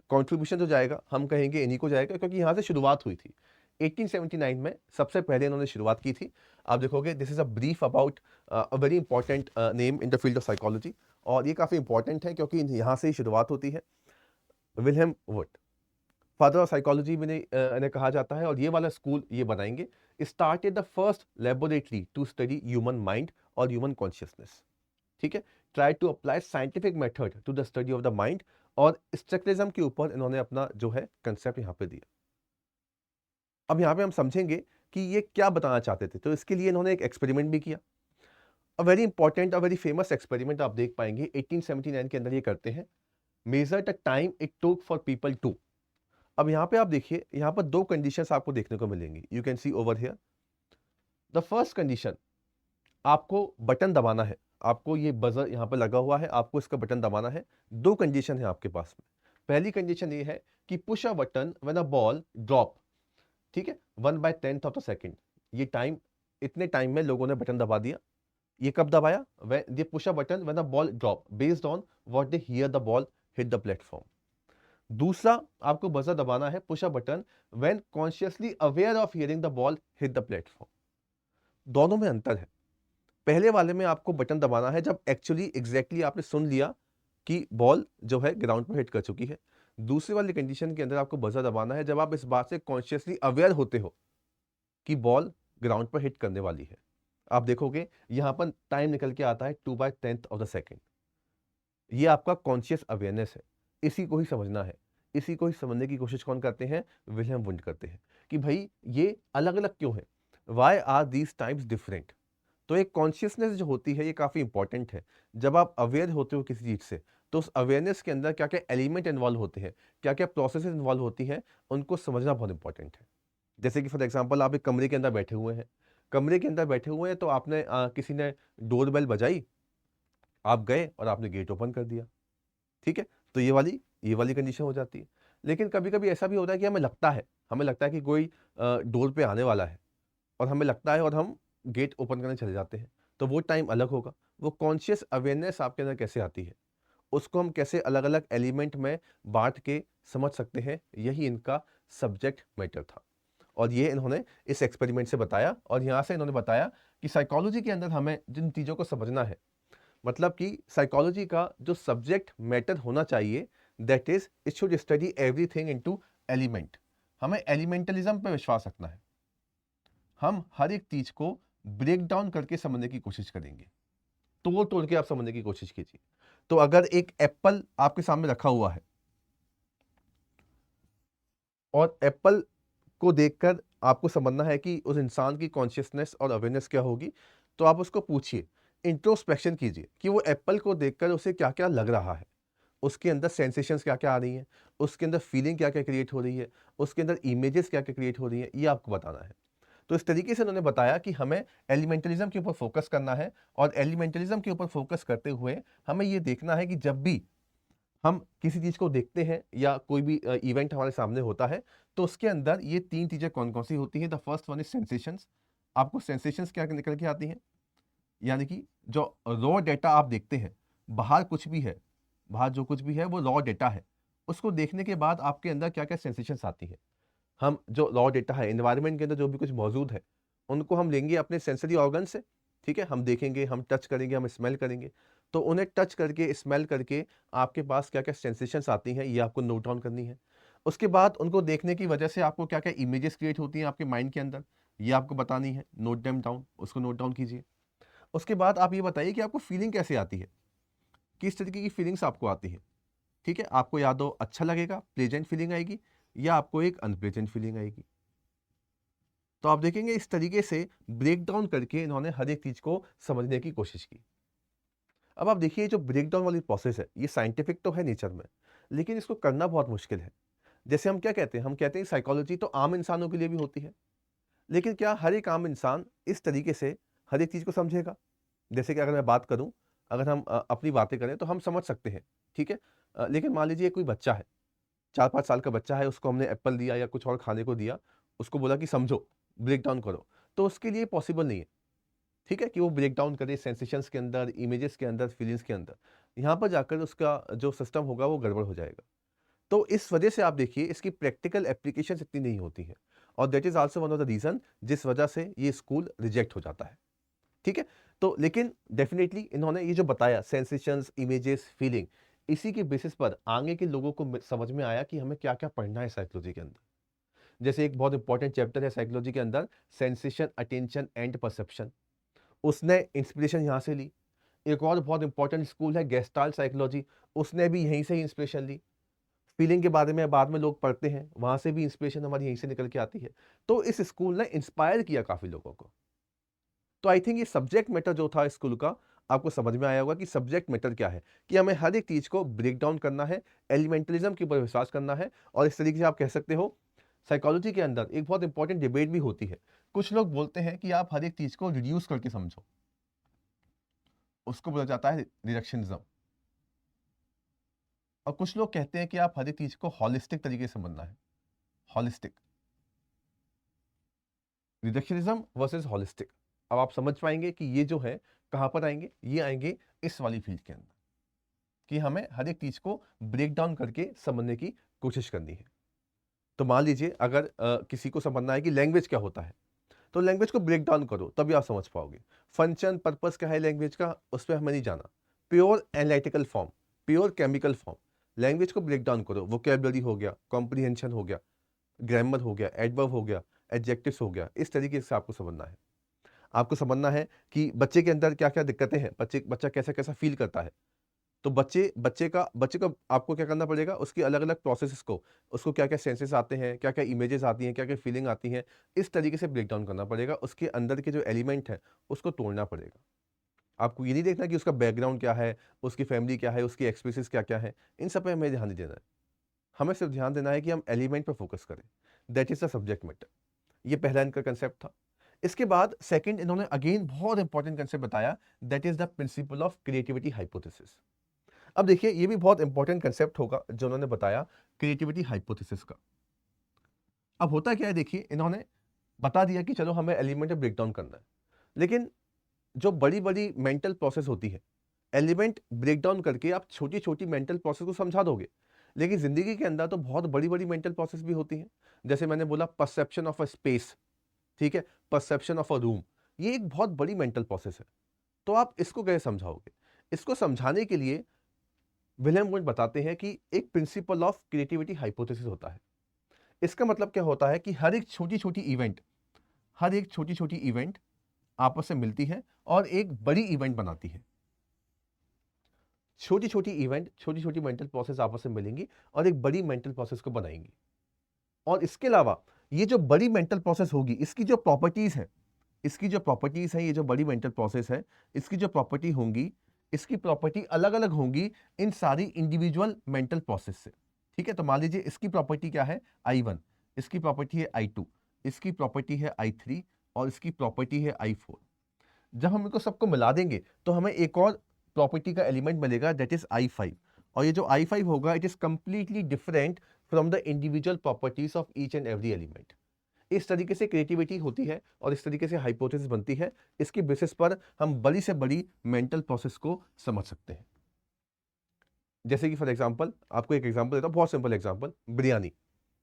कॉन्ट्रीब्यूशन जो जाएगा हम कहेंगे इन्हीं को जाएगा, क्योंकि यहां से शुरुआत हुई थी। 1879 में सबसे पहले इन्होंने शुरुआत की थी। आप देखोगे this is a brief about a very important name in the field of psychology, और ये काफी इंपॉर्टेंट है क्योंकि यहाँ से ही शुरुआत होती है। Wilhelm would, father of psychology में इन्हें कहा जाता है, और ये वाला स्कूल ये बनाएंगे। Started the first laboratory to study human mind और ह्यूमन कॉन्शियसनेस। ठीक है, try to apply scientific method to the study of the mind, और स्ट्रक्चरलिज्म के ऊपर इन्होंने अपना जो है कंसेप्ट यहाँ पे दिया। अब यहाँ पे हम समझेंगे कि ये क्या बताना चाहते थे। तो इसके लिए इन्होंने एक एक्सपेरिमेंट भी किया, a very important, a very famous experiment आप देख पाएंगे 1879 के अंदर ये करते हैं। Measure the time it took for people to. अब यहाँ पे आप देखिए, यहाँ पर दो कंडीशंस आपको देखने को मिलेंगी, you can see over here. The first condition, आपको बटन दबाना है, आपको ये बजर यहाँ पर लगा हुआ है, आपको इसका बटन दबाना है। दो कंडीशन है आपके पास में। पहली कंडीशन ये है कि push a button when a ball drop. ठीक है, 1/10 ऑफ द सेकेंड, ये टाइम, इतने टाइम में लोगों ने बटन दबा दिया। ये कब दबाया, when they push a button when the ball drop based on what they hear the ball hit the platform। दूसरा आपको बजर दबाना है, push a button when consciously aware of hearing the ball hit the platform। दोनों में अंतर है। पहले वाले में आपको बटन दबाना है जब एक्चुअली एग्जैक्टली आपने सुन लिया कि बॉल जो है ग्राउंड पर हिट कर चुकी है। दूसरी वाली कंडीशन के अंदर आपको बजर दबाना है जब आप इस बात से कॉन्शियसली अवेयर होते हो कि बॉल ग्राउंड पर हिट करने वाली है। आप देखोगे यहां पर टाइम निकल के आता है 2/10 ऑफ द सेकेंड। ये आपका कॉन्शियस अवेयरनेस है, इसी को ही समझना है। इसी को ही समझने की कोशिश कौन करते हैं, विलियम वुंड करते हैं, कि भाई ये अलग अलग क्यों है, why are these types different. तो एक कॉन्शियसनेस जो होती है ये काफ़ी इंपॉर्टेंट है। जब आप अवेयर होते हो किसी चीज़ से, तो उस अवेयरनेस के अंदर क्या क्या एलिमेंट इन्वॉल्व होते हैं, क्या क्या प्रोसेस इन्वॉल्व होती हैं, उनको समझना बहुत इंपॉर्टेंट है। जैसे कि फॉर एग्जाम्पल आप एक कमरे के अंदर बैठे हुए हैं, कमरे के अंदर बैठे हुए हैं, तो आपने किसी ने डोरबेल बजाई, आप गए और आपने गेट ओपन कर दिया। ठीक है, तो ये वाली कंडीशन हो जाती है। लेकिन कभी कभी ऐसा भी होता है कि हमें लगता है कि कोई डोर पे आने वाला है, और हमें लगता है और हम गेट ओपन करने चले जाते हैं, तो वो टाइम अलग होगा। वो कॉन्शियस अवेयरनेस आपके अंदर कैसे आती है, उसको हम कैसे अलग अलग एलिमेंट में बांट के समझ सकते हैं, यही इनका सब्जेक्ट मैटर था। और ये इन्होंने इस एक्सपेरिमेंट से बताया, और यहाँ से इन्होंने बताया कि साइकोलॉजी के अंदर हमें जिन चीज़ों को समझना है, मतलब कि साइकोलॉजी का जो सब्जेक्ट मैटर होना चाहिए, that is it should study everything into element. हमें एलिमेंटलिज्म पे विश्वास रखना है, हम हर एक चीज को ब्रेक डाउन करके समझने की कोशिश करेंगे, तोड़ तोड़ के आप समझने की कोशिश कीजिए। तो अगर एक एप्पल आपके सामने रखा हुआ है, और एप्पल को देखकर आपको समझना है कि उस इंसान की कॉन्शियसनेस और अवेयरनेस क्या होगी, तो आप उसको पूछिए, इंट्रोस्पेक्शन कीजिए कि वो एप्पल को देखकर उसे क्या क्या लग रहा है, उसके अंदर सेंसेशंस क्या क्या आ रही हैं, उसके अंदर फीलिंग क्या क्या क्रिएट हो रही है, उसके अंदर इमेजेस क्या क्या क्रिएट हो रही है, ये आपको बताना है। तो इस तरीके से उन्होंने बताया कि हमें एलिमेंटलिज्म के ऊपर फोकस करना है, और एलिमेंटलिज्म के ऊपर फोकस करते हुए हमें ये देखना है कि जब भी हम किसी चीज़ को देखते हैं या कोई भी इवेंट हमारे सामने होता है, तो उसके अंदर ये 3 चीज़ें कौन-कौन सी होती हैं? The first one is sensations. आपको सेंसेशंस क्या निकल के आती हैं? यानी कि जो रॉ डेटा आप देखते हैं, बाहर कुछ भी है, बाहर जो कुछ भी है वो रॉ डेटा है। उसको देखने के बाद आपके अंदर क्या-क्या सेंसेशंस आती हैं। हम जो रॉ डेटा है, एनवायरनमेंट के अंदर जो भी कुछ मौजूद है, उनको हम लेंगे अपने सेंसरी ऑर्गन से, ठीक है? हम देखेंगे, हम टच करेंगे, हम स्मेल करेंगे। तो उन्हें टच करके, स्मेल करके आपके पास क्या-क्या सेंसेशंस आती हैं, ये आपको नोट डाउन करनी है। उसके बाद उनको देखने की वजह से आपको क्या-क्या इमेजेस क्रिएट होती हैं आपके माइंड के अंदर, ये आपको बतानी है। नोट देम डाउन, उसको नोट डाउन कीजिए। उसके बाद आप ये बताइए कि आपको फीलिंग कैसे आती है? किस तरीके की फीलिंग्स आपको आती हैं? ठीक है? आपको या तो अच्छा लगेगा, प्लेजेंट फीलिंग आएगी या आपको एक अनप्लेजेंट फीलिंग आएगी। तो आप देखेंगे इस तरीके से ब्रेक डाउन करके इन्होंने हर एक चीज़ को समझने की कोशिश की। अब आप देखिए जो ब्रेक डाउन वाली प्रोसेस है, ये साइंटिफिक तो है नेचर में, लेकिन इसको करना बहुत मुश्किल है। जैसे हम क्या कहते हैं? हम कहते हैं साइकोलॉजी तो आम इंसानों के लिए भी होती है, लेकिन क्या हर एक आम इंसान इस तरीके से हर एक चीज़ को समझेगा? जैसे कि अगर मैं बात करूँ, अगर हम अपनी बातें करें तो हम समझ सकते हैं, ठीक है? लेकिन मान लीजिए कोई बच्चा है, 4-5 साल का बच्चा है, उसको हमने एप्पल दिया या कुछ और खाने को दिया, उसको बोला कि समझो, ब्रेक डाउन करो, तो उसके लिए पॉसिबल नहीं है, ठीक है? कि वो ब्रेक डाउन करे सेंसेशंस के अंदर, इमेजेस के अंदर, फीलिंग्स के अंदर। यहाँ पर जाकर उसका जो सिस्टम होगा वो गड़बड़ हो जाएगा। तो इस वजह से आप देखिए इसकी प्रैक्टिकल एप्लीकेशंस इतनी नहीं होती हैं और that is also one of the reason जिस वजह से ये स्कूल रिजेक्ट हो जाता है। ठीक है? तो लेकिन डेफ़िनेटली इन्होंने ये जो बताया सेंसेशंस, इमेजेस, फीलिंग इसी के बेसिस पर आगे के लोगों को समझ में आया कि हमें क्या-क्या पढ़ना है साइकोलॉजी के अंदर। जैसे एक बहुत इंपॉर्टेंट चैप्टर है साइकोलॉजी के अंदर सेंसेशन, अटेंशन एंड परसेप्शन। उसने इंस्पिरेशन यहाँ से ली। एक और बहुत इंपॉर्टेंट स्कूल है गेस्टाल्ट साइकोलॉजी, उसने भी यहीं से ही इंस्पिरेशन ली। फीलिंग के बारे में बाद में लोग पढ़ते हैं, वहाँ से भी इंस्पिरेशन हमारी यहीं से निकल के आती है। तो इस स्कूल ने इंस्पायर किया काफ़ी लोगों को। तो आई थिंक ये सब्जेक्ट मैटर जो था स्कूल का, आपको समझ में आया होगा कि सब्जेक्ट मैटर क्या है, कि हमें हर एक चीज़ को ब्रेक डाउन करना है, एलिमेंटलिज्म के ऊपर विश्वास करना है और इस तरीके से आप कह सकते हो, साइकोलॉजी के अंदर एक बहुत इंपॉर्टेंट डिबेट भी होती है। कुछ लोग बोलते हैं कि आप हर एक चीज़ को रिड्यूस करके समझो, उसको बोला जाता है रिडक्शनिज़्म और कुछ लोग कहते हैं कि आप हर एक चीज़ को होलिस्टिक तरीके से समझना है, होलिस्टिक। रिडक्शनिज़्म versus holistic. अब आप समझ पाएँगे कि ये जो है कहाँ पर आएँगे? ये आएँगे इस वाली फ़ील्ड के अंदर, कि हमें हर एक चीज़ को ब्रेक डाउन करके समझने की कोशिश करनी है। तो मान लीजिए अगर किसी को समझना है कि लैंग्वेज क्या होता है, तो लैंग्वेज को ब्रेक डाउन करो तभी आप समझ पाओगे। फंक्शन, पर्पस क्या है लैंग्वेज का, उस पे हमें नहीं जाना। Pure analytical form, pure chemical form, language को ब्रेक डाउन करो। वोकैब्युलरी हो गया, कॉम्प्रिहेंशन हो गया, ग्रामर हो गया, एडवर्ब हो गया, एडजेक्टिव्स हो गया, इस तरीके से आपको समझना है। आपको समझना है कि बच्चे के अंदर क्या-क्या दिक्कतें हैं, बच्चा कैसा-कैसा फ़ील करता है। तो बच्चे को आपको क्या करना पड़ेगा, उसकी अलग-अलग प्रोसेसेस को, उसको क्या-क्या सेंसेस आते हैं, क्या-क्या इमेजेस आती हैं, क्या-क्या फीलिंग आती हैं, इस तरीके से ब्रेक डाउन करना पड़ेगा। उसके अंदर के जो एलिमेंट हैं, उसको तोड़ना पड़ेगा। आपको ये नहीं देखना कि उसका बैकग्राउंड क्या है, उसकी फैमिली क्या है, उसकी एक्सपीरियंस क्या-क्या है, इन सब पे हमें ध्यान नहीं देना है। हमें सिर्फ ध्यान देना है कि हम एलिमेंट पे फोकस करें। That is the subject matter. ये पहला इनका कांसेप्ट था। इसके बाद सेकंड इन्होंने अगेन बहुत इंपॉर्टेंट कांसेप्ट बताया, that is the principle of creativity hypothesis. अब देखिए ये भी बहुत इंपॉर्टेंट कांसेप्ट होगा जो उन्होंने बताया, क्रिएटिविटी हाइपोथेसिस का। अब होता क्या है देखिए, इन्होंने बता दिया कि चलो हमें एलिमेंट ब्रेक डाउन करना है, लेकिन जो बड़ी-बड़ी मेंटल प्रोसेस होती है, एलिमेंट ब्रेक डाउन करके आप छोटी-छोटी मेंटल प्रोसेस को समझा दोगे। लेकिन ज़िंदगी के अंदर तो बहुत बड़ी-बड़ी मेंटल प्रोसेस भी होती हैं। जैसे मैंने बोला परसेप्शन ऑफ अ स्पेस, ठीक है? परसेप्शन ऑफ अ रूम, ये एक बहुत बड़ी मेंटल प्रोसेस है। तो आप इसको कैसे समझाओगे? इसको समझाने के लिए विलियम वुड बताते हैं कि एक प्रिंसिपल ऑफ क्रिएटिविटी हाइपोथेसिस होता है। इसका मतलब क्या होता है कि हर एक छोटी-छोटी इवेंट आपस में मिलती है और एक बड़ी इवेंट बनाती है। छोटी-छोटी इवेंट, छोटी-छोटी मेंटल प्रोसेस आपस में मिलेंगी और एक बड़ी मेंटल प्रोसेस को बनाएँगी। और इसके अलावा ये जो बड़ी मेंटल प्रोसेस होगी, इसकी जो प्रॉपर्टीज़ हैं, ये जो बड़ी मेंटल प्रोसेस है, इसकी जो प्रॉपर्टी होंगी, इसकी प्रॉपर्टी अलग-अलग होंगी इन सारी इंडिविजुअल मेंटल प्रोसेस से। ठीक है? तो मान लीजिए इसकी प्रॉपर्टी क्या है? I1, इसकी प्रॉपर्टी है I2, इसकी प्रॉपर्टी है I3 और इसकी प्रॉपर्टी है I4। जब हम इनको सबको मिला देंगे, तो हमें एक और प्रॉपर्टी का एलिमेंट मिलेगा दैट इज़ I5 और ये जो I5 होगा it is completely different from the individual properties of each and every element. इस तरीके से क्रिएटिविटी होती है और इस तरीके से हाइपोथेसिस बनती है। इसकी बेसिस पर हम बड़ी से बड़ी मेंटल प्रोसेस को समझ सकते हैं। जैसे कि फॉर एग्जांपल आपको एक एग्जांपल देता हूँ, बहुत सिंपल एग्जांपल, बिरयानी।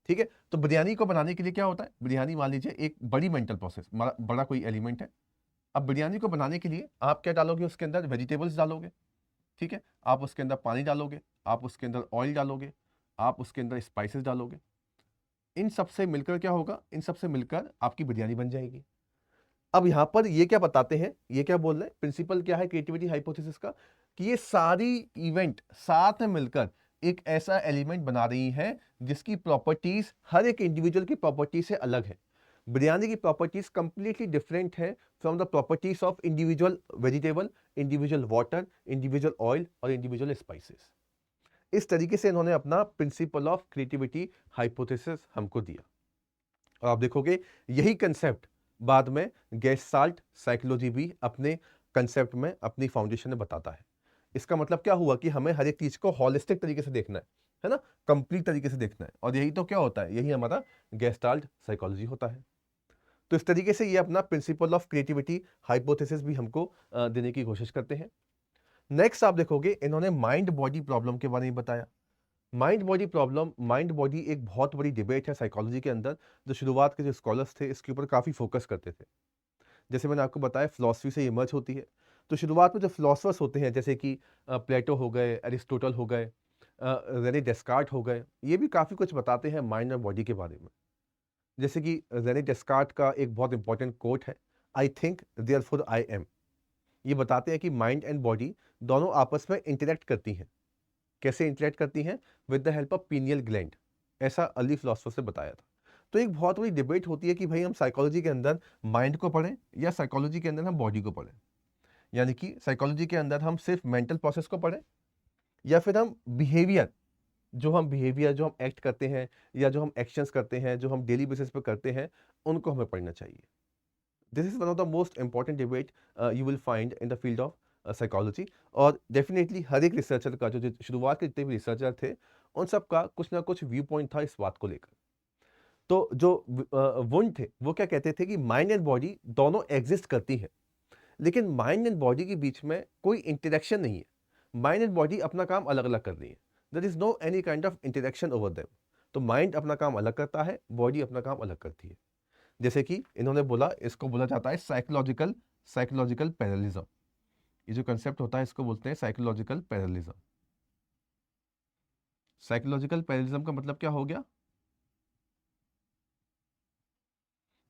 ठीक है, तो बिरयानी को बनाने के लिए क्या होता है, बिरयानी मान लीजिए एक बड़ी मेंटल प्रोसेस, बड़ा कोई एलिमेंट है। अब बिरयानी को बनाने के लिए आप क्या डालोगे, उसके अंदर वेजिटेबल्स डालोगे। ठीक है, आप उसके अंदर पानी डालोगे, आप उसके अंदर ऑयल डालोगे, आप उसके अंदर स्पाइसेस डालोगे। इन सब से मिलकर क्या होगा, इन सब से मिलकर आपकी बिरयानी बन जाएगी। अब यहां पर ये क्या बताते हैं, ये क्या बोल रहे हैं, प्रिंसिपल क्या है क्रिएटिविटी हाइपोथेसिस का, कि ये सारी इवेंट साथ में मिलकर एक ऐसा एलिमेंट बना रही है जिसकी प्रॉपर्टीज हर एक इंडिविजुअल की प्रॉपर्टी से अलग है। बिरयानी की प्रॉपर्टीज कंप्लीटली डिफरेंट है from the properties of individual vegetable, individual water, individual oil और इंडिविजुअल स्पाइसेस। इस तरीके से इन्होंने अपना प्रिंसिपल ऑफ क्रिएटिविटी हाइपोथेसिस हमको दिया। और आप देखोगे यही कंसेप्ट बाद में गेस्टाल्ट साइकोलॉजी भी अपने कंसेप्ट में, अपनी फाउंडेशन में बताता है। इसका मतलब क्या हुआ कि हमें हर एक चीज को हॉलिस्टिक तरीके से देखना है ना, कंप्लीट तरीके से देखना है। और यही तो क्या होता है, यही हमारा गेस्टाल्ट साइकोलॉजी होता है। तो इस तरीके से ये अपना प्रिंसिपल ऑफ क्रिएटिविटी हाइपोथेसिस भी हमको देने की कोशिश करते हैं। नेक्स्ट आप देखोगे इन्होंने माइंड बॉडी प्रॉब्लम के बारे में बताया। Mind body problem, mind body एक बहुत बड़ी डिबेट है साइकोलॉजी के अंदर, जो शुरुआत के जो स्कॉलर्स थे इसके ऊपर काफ़ी फोकस करते थे। जैसे मैंने आपको बताया फिलॉसफी से इमर्ज होती है। तो शुरुआत में जो फिलोसफर्स होते हैं जैसे कि प्लेटो हो गए, एरिस्टोटल हो गए, रेने डेस्कार्ट हो गए, ये भी काफ़ी कुछ बताते हैं माइंड और बॉडी के बारे में। जैसे कि रेने डेस्कार्ट का एक बहुत इंपॉर्टेंट कोट है, I think therefore I am. ये बताते हैं कि माइंड एंड बॉडी दोनों आपस में इंटरेक्ट करती हैं। कैसे इंटरेक्ट करती हैं, with the help of pineal gland. ऐसा अर्ली फिलोसफर से बताया था। तो एक बहुत बड़ी डिबेट होती है कि भाई हम साइकोलॉजी के अंदर माइंड को पढ़ें या साइकोलॉजी के अंदर हम बॉडी को पढ़ें। यानी कि साइकोलॉजी के अंदर हम सिर्फ मेंटल प्रोसेस को पढ़ें या फिर हम बिहेवियर जो हम एक्ट करते हैं या जो हम एक्शंस करते हैं, जो हम डेली बेसिस पे करते हैं, उनको हमें पढ़ना चाहिए। This is one of the most important debate you will find in the field of psychology. और डेफिनेटली हर एक रिसर्चर का जो शुरुआत के जितने भी रिसर्चर थे उन सब का कुछ ना कुछ व्यू पॉइंट था इस बात को लेकर। तो जो वुंड थे वो क्या कहते थे कि माइंड एंड बॉडी दोनों एग्जिस्ट करती हैं, लेकिन माइंड एंड बॉडी के बीच में कोई इंटरेक्शन नहीं है। माइंड एंड बॉडी अपना काम अलग अलग कर रही है, there is no any kind of interaction over them. तो माइंड अपना काम अलग करता है, बॉडी अपना काम अलग करती है। जैसे कि इन्होंने बोला, इसको बोला जाता है साइकोलॉजिकल साइकोलॉजिकल पैरेलिज्म। ये जो कंसेप्ट होता है इसको बोलते हैं साइकोलॉजिकल पैरेलिज्म। साइकोलॉजिकल पैरेलिज्म का मतलब क्या हो गया,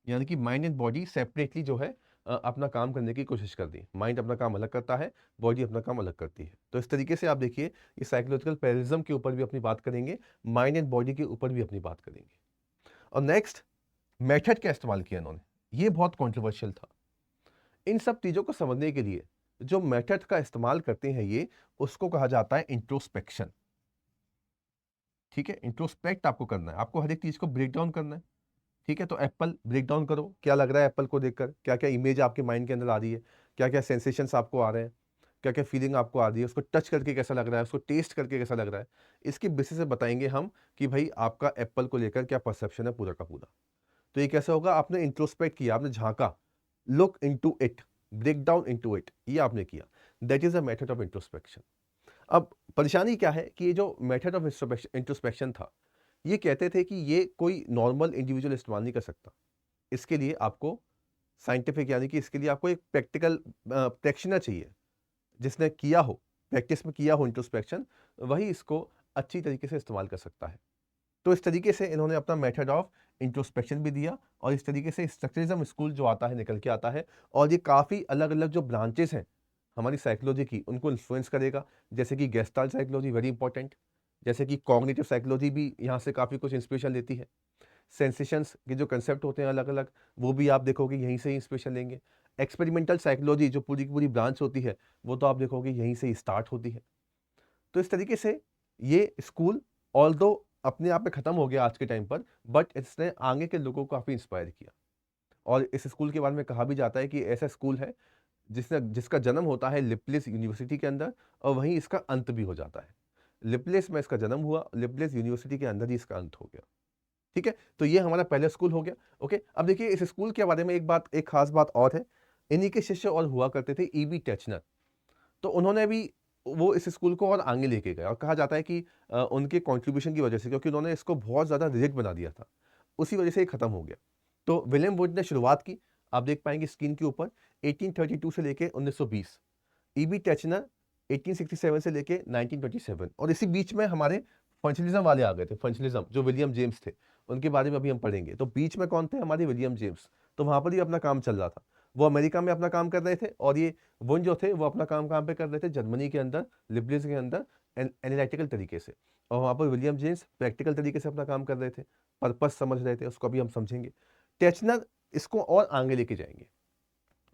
यानी कि माइंड एंड बॉडी सेपरेटली जो है अपना काम करने की कोशिश करती है। माइंड अपना काम अलग करता है, बॉडी अपना काम अलग करती है। तो इस तरीके से आप देखिए ये साइकोलॉजिकल पैरेलिज्म के ऊपर भी अपनी बात करेंगे, माइंड एंड बॉडी के ऊपर भी अपनी बात करेंगे। और नेक्स्ट मेथड का इस्तेमाल किया इन्होंने, ये बहुत कॉन्ट्रोवर्शियल था। इन सब चीज़ों को समझने के लिए जो मेथड का इस्तेमाल करते हैं ये, उसको कहा जाता है इंट्रोस्पेक्शन। ठीक है, इंट्रोस्पेक्ट आपको करना है, आपको हर एक चीज़ को ब्रेक डाउन करना है। ठीक है, तो एप्पल ब्रेक डाउन करो, क्या लग रहा है एप्पल को देखकर, क्या क्या इमेज आपके माइंड के अंदर आ रही है, क्या क्या सेंसेशंस आपको आ रहे हैं, क्या क्या फीलिंग आपको आ रही है, उसको टच करके कैसा लग रहा है, उसको टेस्ट करके कैसा लग रहा है। इसके बेसिस से बताएंगे हम कि भाई आपका एप्पल को लेकर क्या परसेप्शन है पूरा का पूरा। तो ये कैसे होगा, आपने इंट्रोस्पेक्ट किया, आपने झांका, look into it, break down into it, ये आपने किया। That is a method of introspection. अब परेशानी क्या है कि ये जो मेथड ऑफ इंट्रोस्पेक्शन था, ये कहते थे कि ये कोई नॉर्मल इंडिविजुअल इस्तेमाल नहीं कर सकता। इसके लिए आपको साइंटिफिक, यानी कि इसके लिए आपको एक प्रैक्टिकल प्रैक्टिशनर चाहिए जिसने किया हो, प्रैक्टिस में किया हो इंट्रोस्पेक्शन, वही इसको अच्छी तरीके से इस्तेमाल कर सकता है। तो इस तरीके से इन्होंने अपना मेथड ऑफ इंट्रोस्पेक्शन भी दिया, और इस तरीके से स्ट्रक्चरिज्म स्कूल जो आता है निकल के आता है। और ये काफ़ी अलग अलग जो ब्रांचेस हैं हमारी साइकोलॉजी की, उनको इन्फ्लुएंस करेगा। जैसे कि गेस्टाल्ट साइकोलॉजी वेरी इंपॉर्टेंट, जैसे कि कॉग्निटिव साइकोलॉजी भी यहाँ से काफ़ी कुछ इंस्पिरेशन लेती है। सेंसेशंस के जो कंसेप्ट होते हैं अलग अलग, वो भी आप देखोगे यहीं से ही इंस्पिरेशन लेंगे। एक्सपेरिमेंटल साइकोलॉजी जो पूरी की पूरी ब्रांच होती है, वो तो आप देखोगे यहीं से ही स्टार्ट होती है। तो इस तरीके से ये स्कूल ऑल्दो अपने आप में ख़त्म हो गया आज के टाइम पर, बट इसने आगे के लोगों को काफ़ी इंस्पायर किया। और इस स्कूल के बारे में कहा भी जाता है कि ऐसा स्कूल है जिसका जन्म होता है लिपलिस यूनिवर्सिटी के अंदर, और वहीं इसका अंत भी हो जाता है। लिपलेस में इसका जन्म हुआ, लिपलेस यूनिवर्सिटी के अंदर ही इसका अंत हो गया। ठीक है, तो ये हमारा पहला स्कूल हो गया। ओके, अब देखिए इस स्कूल के बारे में एक खास बात और है। इन्हीं के शिष्य और हुआ करते थे ईबी टेचनर। तो उन्होंने भी वो इस स्कूल को और आगे लेके गए और कहा जाता है कि उनके कंट्रीब्यूशन की वजह से, क्योंकि उन्होंने इसको बहुत ज़्यादा रिजिड बना दिया था, उसी वजह से ये खत्म हो गया। तो विलियम वुड ने शुरुआत की, आप देख पाएंगे स्क्रीन के ऊपर, 1832 से लेके 1920। ईबी टेचनर 1867 से लेके 1927। और इसी बीच में हमारे फंचलिज्म वाले आ गए थे। फंचलिज्म जो विलियम जेम्स थे, उनके बारे में अभी हम पढ़ेंगे। तो बीच में कौन थे? हमारे विलियम जेम्स। तो वहाँ पर ही अपना काम चल रहा था। वो अमेरिका में अपना काम कर रहे थे, और ये वुड जो थे वो अपना काम कहाँ पे कर रहे थे? जर्मनी के अंदर, लिबलिज के अंदर, एनालिटिकल तरीके से। और वहाँ पर विलियम जेम्स प्रैक्टिकल तरीके से अपना काम कर रहे थे, पर्पस समझ रहे थे, उसको अभी हम समझेंगे। टेचनर इसको और आगे लेके जाएंगे।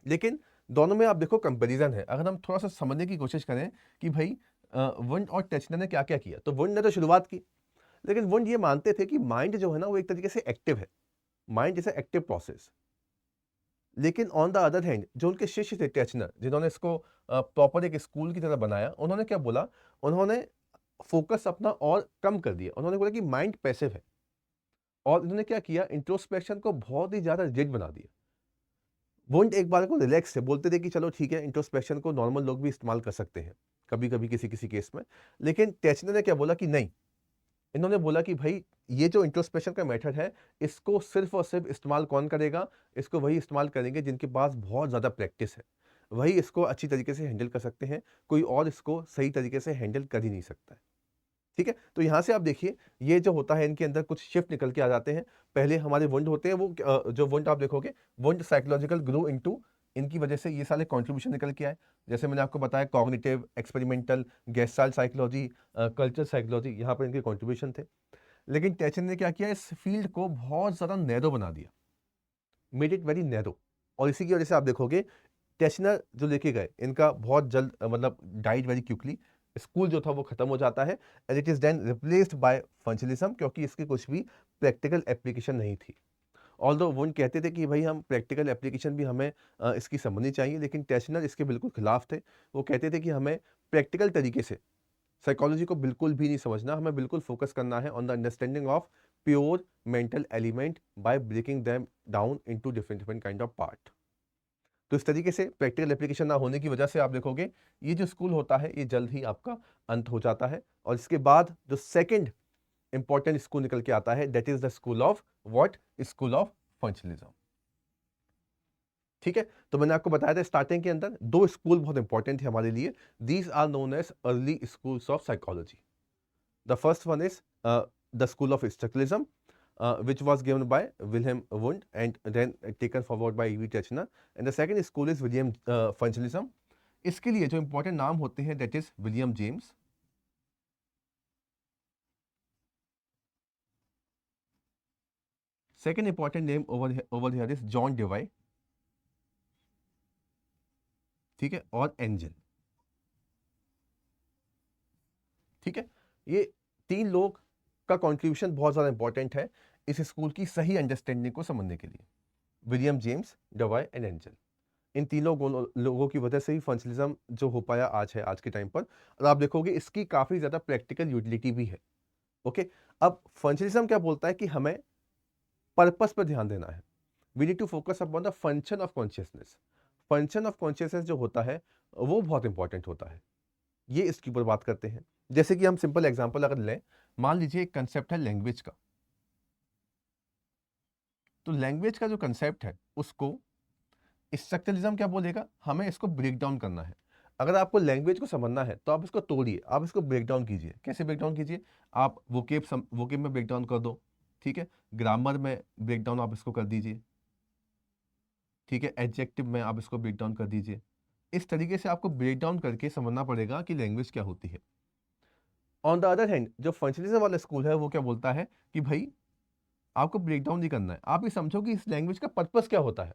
लेकिन दोनों में आप देखो कंपैरिजन है। अगर हम थोड़ा सा समझने की कोशिश करें कि भाई वुंड और टेचनर ने क्या क्या किया, तो वुंड ने तो शुरुआत की, लेकिन वुंड ये मानते थे कि माइंड जो है ना वो एक तरीके से एक्टिव है, माइंड जैसे एक्टिव प्रोसेस। लेकिन ऑन द अदर हैंड जो उनके शिष्य थे टेचनर, जिन्होंने इसको प्रॉपर एक स्कूल की तरह बनाया, उन्होंने क्या बोला? उन्होंने फोकस अपना और कम कर दिया। उन्होंने बोला कि माइंड पैसिव है, और इन्होंने क्या किया? इंट्रोस्पेक्शन को बहुत ही ज्यादा रिजिड बना दिया। वुंड एक बार को रिलैक्स से बोलते थे कि चलो ठीक है, इंट्रोस्पेक्शन को नॉर्मल लोग भी इस्तेमाल कर सकते हैं कभी कभी किसी किसी केस में। लेकिन टेचनर ने क्या बोला कि नहीं, इन्होंने बोला कि भाई ये जो इंट्रोस्पेक्शन का मेथड है, इसको सिर्फ और सिर्फ इस्तेमाल कौन करेगा? इसको वही इस्तेमाल करेंगे जिनके पास बहुत ज़्यादा प्रैक्टिस है, वही इसको अच्छी तरीके से हैंडल कर सकते हैं, कोई और इसको सही तरीके से हैंडल कर ही नहीं सकता है। ठीक है, तो यहाँ से आप देखिए ये जो होता है, इनके अंदर कुछ शिफ्ट निकल के आ जाते हैं। पहले हमारे वुंड होते हैं, वो जो वुंड आप देखोगे, वुंड साइकोलॉजिकल ग्रो इनटू, इनकी वजह से ये सारे कॉन्ट्रीब्यूशन निकल के आए। जैसे मैंने आपको बताया, cognitive, experimental, gestalt psychology, culture psychology, यहाँ पर इनके कॉन्ट्रीब्यूशन थे। लेकिन टेचन ने क्या किया? इस फील्ड को बहुत ज़्यादा नैरो बना दिया, मेड इट वेरी नैरो। और इसी की वजह से आप देखोगे टेचनर जो लेके गए, इनका बहुत जल्द मतलब डाइड वेरी क्विकली, स्कूल जो था वो खत्म हो जाता है, and it is then replaced by functionalism, क्योंकि इसकी कुछ भी प्रैक्टिकल एप्लीकेशन नहीं थी। ऑल्दो वो कहते थे कि भाई हम प्रैक्टिकल एप्लीकेशन भी हमें इसकी समझनी चाहिए, लेकिन टेचनर इसके बिल्कुल खिलाफ थे। वो कहते थे कि हमें प्रैक्टिकल तरीके से साइकोलॉजी को बिल्कुल भी नहीं समझना, हमें बिल्कुल फोकस करना है on the understanding of pure mental element by breaking them down into different different kind of part. तो इस तरीके से प्रैक्टिकल एप्लीकेशन ना होने की वजह से आप देखोगे ये जो स्कूल होता है ये जल्द ही आपका अंत हो जाता है। और इसके बाद जो सेकंड इंपॉर्टेंट स्कूल निकल के आता है, that is the school of what? School of functionalism. ठीक है, तो मैंने आपको बताया था स्टार्टिंग के अंदर दो स्कूल बहुत इंपॉर्टेंट थे हमारे लिए। These are known as early schools of psychology. The first one is the school of structuralism, which was given by Wilhelm Wundt and then taken forward by E.V. Techner, and the second school is William Functionalism. इसके लिए जो important नाम होते हैं that is William James, second important name over here is John Dewey, ठीक है, और angel. ठीक है, ये तीन लोग का कंट्रीब्यूशन बहुत ज़्यादा इंपॉर्टेंट है इस स्कूल की सही अंडरस्टैंडिंग को समझने के लिए। William James, Dibai and angel, इन तीनों लोगों की वजह से ही फंक्शनलिज्म जो हो पाया आज है, आज के टाइम पर। और आप देखोगे इसकी काफ़ी ज़्यादा प्रैक्टिकल यूटिलिटी भी है। ओके, अब फंक्शनलिज्म क्या बोलता है कि हमें पर्पस पर ध्यान देना है। We need to focus upon the function of consciousness. Function of consciousness जो होता है वो बहुत इंपॉर्टेंट होता है, ये इसके ऊपर बात करते हैं। जैसे कि हम सिंपल एग्जांपल अगर लें, मान लीजिए एक कंसेप्ट है लैंग्वेज का। तो लैंग्वेज का जो कंसेप्ट है उसको स्ट्रक्चरलिज्म क्या बोलेगा? हमें इसको ब्रेक डाउन करना है। अगर आपको लैंग्वेज को समझना है तो आप इसको तोड़िए, आप इसको ब्रेक डाउन कीजिए। कैसे ब्रेक डाउन कीजिए? आप वोकेब में ब्रेक डाउन कर दो, ठीक है, ग्रामर में ब्रेक डाउन आप इसको कर दीजिए, ठीक है, एडजेक्टिव में आप इसको ब्रेक डाउन कर दीजिए। इस तरीके से आपको ब्रेक डाउन करके समझना पड़ेगा कि लैंग्वेज क्या होती है। ऑन द अदर हैंड जो फंक्शनलिज्म वाला स्कूल है वो क्या बोलता है कि भाई आपको ब्रेक डाउन नहीं करना है, आप ये समझो कि इस लैंग्वेज का पर्पस क्या होता है।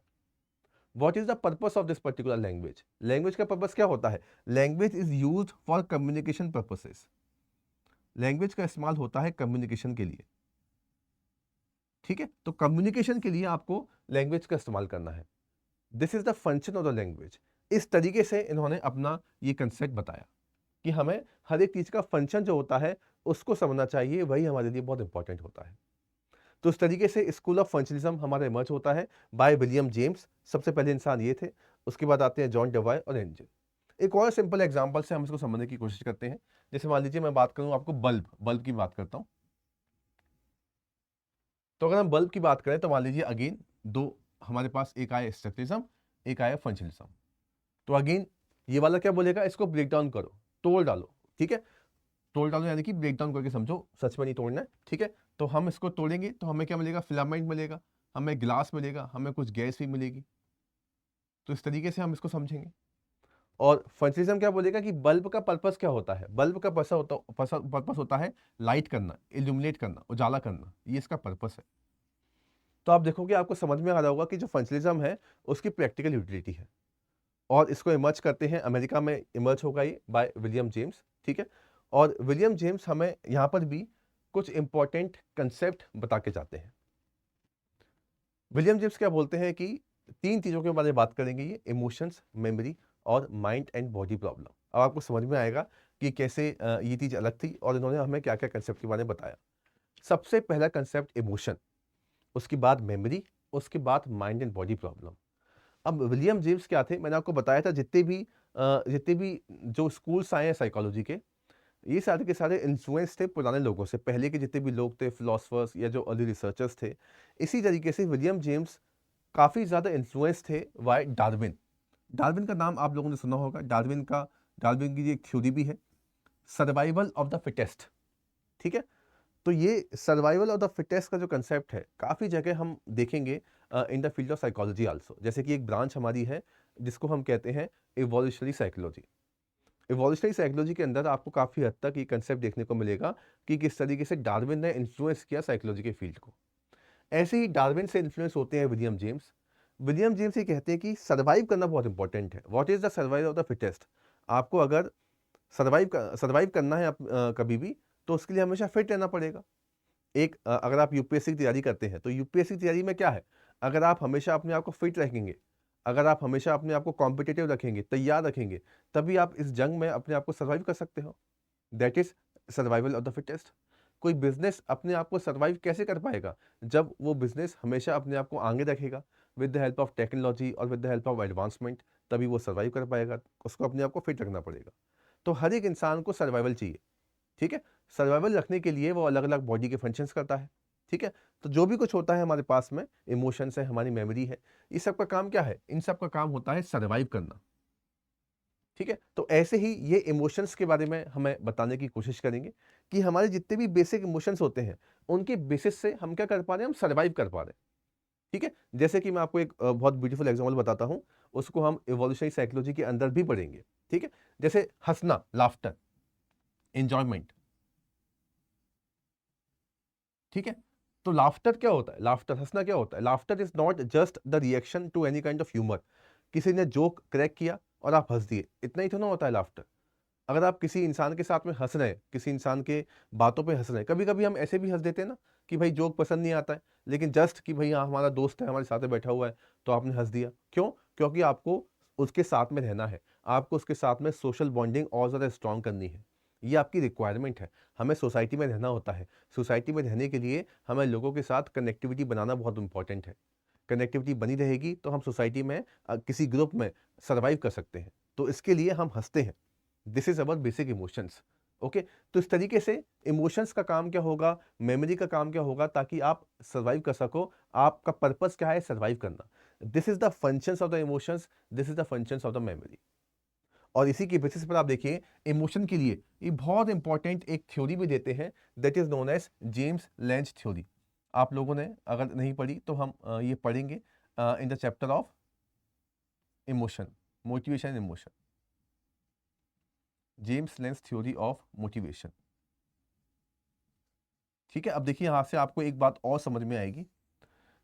What is the purpose of this particular language? Language का पर्पस क्या होता है? Language is use for communication purposes. Language का इस्तेमाल होता है कम्युनिकेशन के लिए, ठीक है, तो कम्युनिकेशन के लिए आपको लैंग्वेज का इस्तेमाल करना है। This is the function of the language. इस तरीके से इन्होंने अपना ये कंसेप्ट बताया। कि हमें हर एक चीज़ का फंक्शन जो होता है उसको समझना चाहिए, वही हमारे लिए बहुत इंपॉर्टेंट होता है। तो इस तरीके से स्कूल ऑफ फंक्शनलिज्म हमारा इमर्ज होता है बाय विलियम जेम्स। सबसे पहले इंसान ये थे, उसके बाद आते हैं जॉन डेवाय और एंजल। एक और सिंपल एग्जांपल से हम इसको समझने की कोशिश करते हैं। जैसे मान लीजिए मैं बात करूं आपको बल्ब बल्ब की बात करता हूं। तो अगर हम बल्ब की बात करें तो मान लीजिए अगेन दो हमारे पास, एक आया स्ट्रक्चरिज्म, एक आया फंक्शनलिज्म। तो अगेन ये वाला क्या बोलेगा, इसको ब्रेक डाउन करो, तोड़ डालो। ठीक है, तोड़ डालो यानी कि ब्रेक डाउन करके समझो, सच में नहीं तोड़ना है। ठीक है, तो हम इसको तोड़ेंगे तो हमें क्या मिलेगा, फिलामेंट मिलेगा, हमें ग्लास मिलेगा, हमें कुछ गैस भी मिलेगी। तो इस तरीके से हम इसको समझेंगे। और फंक्शनलिज्म क्या बोलेगा कि बल्ब का पर्पस क्या होता है, बल्ब का पर्पस होता है लाइट करना, इल्यूमिनेट करना, उजाला करना, ये इसका पर्पस है। तो आप देखोगे आपको समझ में आ रहा होगा कि जो फंक्शनलिज्म है उसकी प्रैक्टिकल यूटिलिटी है। और इसको इमर्ज करते हैं अमेरिका में, इमर्ज होगा ये बाय विलियम जेम्स। ठीक है, और विलियम जेम्स हमें यहाँ पर भी कुछ इंपॉर्टेंट कंसेप्ट बता के जाते हैं। विलियम जेम्स क्या बोलते हैं कि तीन चीज़ों के बारे में बात करेंगे, ये इमोशंस, मेमोरी और माइंड एंड बॉडी प्रॉब्लम। अब आपको समझ में आएगा कि कैसे ये चीज़ अलग थी और इन्होंने हमें क्या क्या कंसेप्ट के बारे में बताया। सबसे पहला कंसेप्ट इमोशन, उसके बाद मेमोरी, उसके बाद माइंड एंड बॉडी प्रॉब्लम। अब विलियम जेम्स क्या थे, मैंने आपको बताया था जितने भी जो स्कूल्स आए हैं साइकोलॉजी के, ये सारे के सारे इन्फ्लुएंस थे पुराने लोगों से, पहले के जितने भी लोग थे, फिलोसफर्स या जो अर्ली रिसर्चर्स थे। इसी तरीके से विलियम जेम्स काफ़ी ज़्यादा इन्फ्लुएंस थे बाय डार्विन। डार्विन का नाम आप लोगों ने सुना होगा। डार्विन की एक थ्योरी भी है, सर्वाइवल ऑफ द फिटेस्ट। ठीक है, तो ये सर्वाइवल ऑफ द फिटेस्ट का जो कंसेप्ट है काफ़ी जगह हम देखेंगे इन the field of psychology also. जैसे कि एक ब्रांच हमारी है जिसको हम कहते हैं इवोल्यूशनरी साइकोलॉजी। इवोल्यूशनरी साइकोलॉजी के अंदर आपको काफ़ी हद तक ये कंसेप्ट देखने को मिलेगा कि किस तरीके से डार्विन ने इन्फ्लुएंस किया साइकोलॉजी के फील्ड को। ऐसे ही डार्विन से इन्फ्लुएंस होते हैं विलियम जेम्स। विलियम जेम्स ये कहते हैं कि सर्वाइव करना बहुत इंपॉर्टेंट है। What is the survival of the fittest. आपको अगर सर्वाइव करना है कभी भी, तो उसके लिए हमेशा फिट रहना पड़ेगा। अगर आप यूपीएससी की तैयारी करते हैं तो यूपीएससी की तैयारी में क्या है, अगर आप हमेशा अपने आप को फिट रखेंगे, अगर आप हमेशा अपने आप को कॉम्पिटिटिव रखेंगे, तैयार रखेंगे, तभी आप इस जंग में अपने आप को सर्वाइव कर सकते हो। That is survival of the fittest. कोई बिजनेस अपने आप को सर्वाइव कैसे कर पाएगा, जब वो बिजनेस हमेशा अपने आप को आगे रखेगा with the help of technology और with the help of advancement, तभी वो सर्वाइव कर पाएगा। उसको अपने आप को फिट रखना पड़ेगा। तो हर एक इंसान को सर्वाइवल चाहिए। ठीक है, सर्वाइवल रखने के लिए वो अलग अलग बॉडी के फंक्शंस करता है। ठीक है, तो जो भी कुछ होता है हमारे पास में, इमोशंस है, हमारी मेमोरी है, इस सब का काम क्या है, इन सब का काम होता है सर्वाइव करना। ठीक है, तो ऐसे ही ये इमोशंस के बारे में हमें बताने की कोशिश करेंगे कि हमारे जितने भी बेसिक इमोशंस होते हैं उनके बेसिस से हम क्या कर पा रहे हैं, हम सर्वाइव कर पा रहे हैं। ठीक है, जैसे कि मैं आपको एक बहुत ब्यूटीफुल एग्जांपल बताता हूं, उसको हम इवोल्यूशनरी साइकोलॉजी के अंदर भी पढ़ेंगे। ठीक है, जैसे हंसना, लाफ्टर, एंजॉयमेंट। ठीक है, तो लाफ्टर क्या होता है, लाफ्टर, हंसना क्या होता है, laughter is not just the reaction to any kind of humour. किसी ने जोक क्रैक किया और आप हंस दिए, इतना ही तो ना होता है लाफ्टर। अगर आप किसी इंसान के साथ में हंस रहे हैं, किसी इंसान के बातों पे हंस रहे हैं, कभी कभी हम ऐसे भी हंस देते हैं ना कि भाई जोक पसंद नहीं आता है, लेकिन जस्ट कि भाई हाँ हमारा दोस्त है, हमारे साथ में बैठा हुआ है, तो आपने हंस दिया। क्यों? क्योंकि आपको उसके साथ में रहना है, आपको उसके साथ में सोशल बॉन्डिंग और ज़्यादा स्ट्रॉन्ग करनी है। ये आपकी रिक्वायरमेंट है। हमें सोसाइटी में रहना होता है। सोसाइटी में रहने के लिए हमें लोगों के साथ कनेक्टिविटी बनाना बहुत इंपॉर्टेंट है। कनेक्टिविटी बनी रहेगी तो हम सोसाइटी में किसी ग्रुप में सर्वाइव कर सकते हैं। तो इसके लिए हम हंसते हैं। This is our basic emotions. Okay, तो इस तरीके से इमोशंस का काम क्या होगा, मेमोरी का काम क्या होगा, ताकि आप सर्वाइव कर सको। आपका पर्पस क्या है, सर्वाइव करना। This is the functions of the emotions, this is the functions of the memory. और इसी के बेसिस पर आप देखिए, इमोशन के लिए ये बहुत इंपॉर्टेंट एक थ्योरी भी देते हैं, that is known as James Lange theory. आप लोगों ने अगर नहीं पढ़ी तो हम ये पढ़ेंगे in the chapter of emotion, motivation emotion, James lens theory of motivation. ठीक है, अब देखिए यहाँ से आपको एक बात और समझ में आएगी।